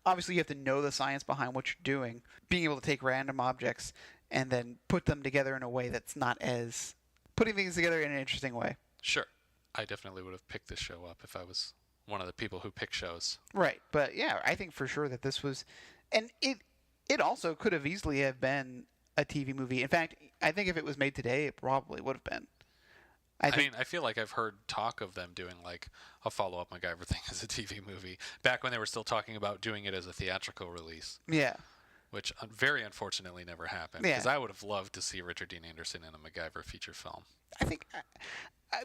obviously you have to know the science behind what you're doing. Being able to take random objects and then put them together in a way that's not as putting things together in an interesting way. Sure, I definitely would have picked this show up if I was one of the people who pick shows. Right, but yeah, I think for sure that this was, and it also could have easily have been a TV movie. In fact, I think if it was made today, it probably would have been. I feel like I've heard talk of them doing a follow-up MacGyver thing as a TV movie back when they were still talking about doing it as a theatrical release. Yeah. Which very unfortunately never happened. Because I would have loved to see Richard Dean Anderson in a MacGyver feature film. I think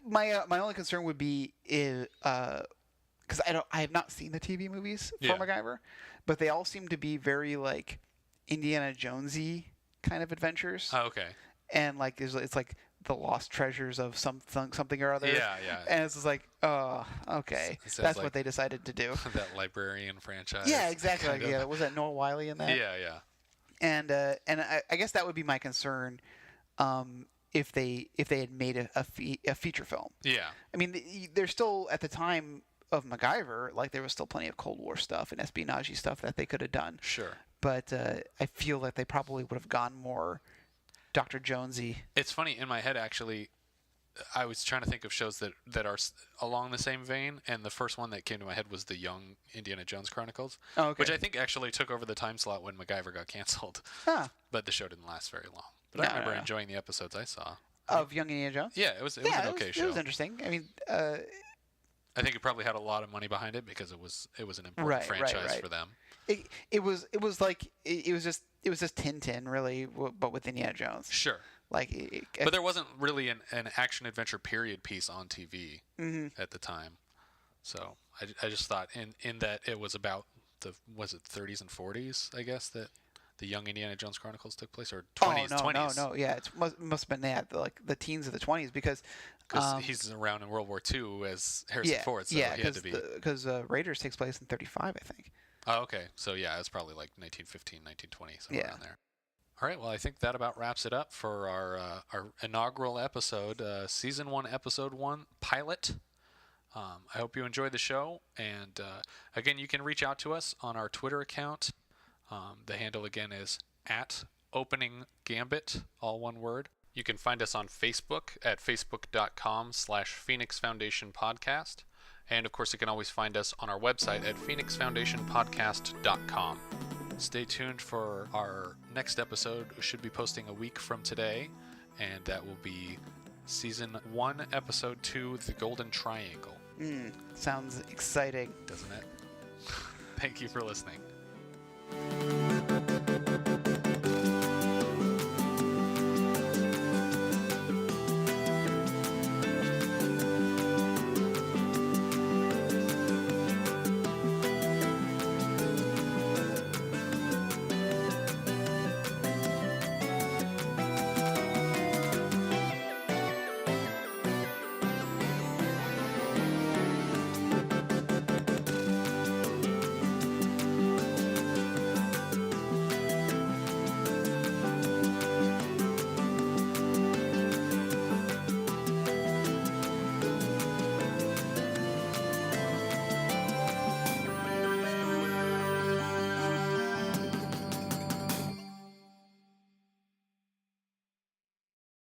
my only concern would be because I have not seen the TV movies for MacGyver, but they all seem to be very Indiana Jonesy kind of adventures. Oh, okay. And it's the lost treasures of something or other. Yeah. And it's just oh, okay. That's what they decided to do. That librarian franchise. Yeah, exactly. Was that Noah Wyle in that? Yeah. And I guess that would be my concern, if they had made a feature film. Yeah. I mean, there's still at the time of MacGyver, there was still plenty of Cold War stuff and espionage stuff that they could have done. Sure. But I feel that they probably would have gone more Dr. Jonesy. It's funny, in my head, actually, I was trying to think of shows that are along the same vein, and the first one that came to my head was the Young Indiana Jones Chronicles, which I think actually took over the time slot when MacGyver got canceled. Huh. But the show didn't last very long. But I remember enjoying the episodes I saw. Of Young Indiana Jones? Yeah, it was an okay show. It was interesting. I mean... I think it probably had a lot of money behind it because it was an important franchise for them. It was just Tintin really, but with Indiana Jones. Sure. Like, But there wasn't really an action adventure period piece on TV at the time. So I just thought in that it was about was it 30s and 40s, I guess, that the Young Indiana Jones Chronicles took place, or 20s? Oh, no, 20s. no. Yeah, it must have been like the teens of the 20s because he's around in World War II as Harrison Ford, so he had to be. Because Raiders takes place in 35, I think. Oh, okay. So yeah, it's probably like 1915, 1920, somewhere around there. All right. Well, I think that about wraps it up for our inaugural episode, season 1, episode 1 pilot. I hope you enjoyed the show, and again, you can reach out to us on our Twitter account. The handle again is @OpeningGambit, all one word. You can find us on Facebook at facebook.com/Phoenix Foundation Podcast. And of course, you can always find us on our website at phoenixfoundationpodcast.com. Stay tuned for our next episode. We should be posting a week from today, and that will be Season 1, Episode 2, The Golden Triangle. Sounds exciting. Doesn't it? Thank you for listening.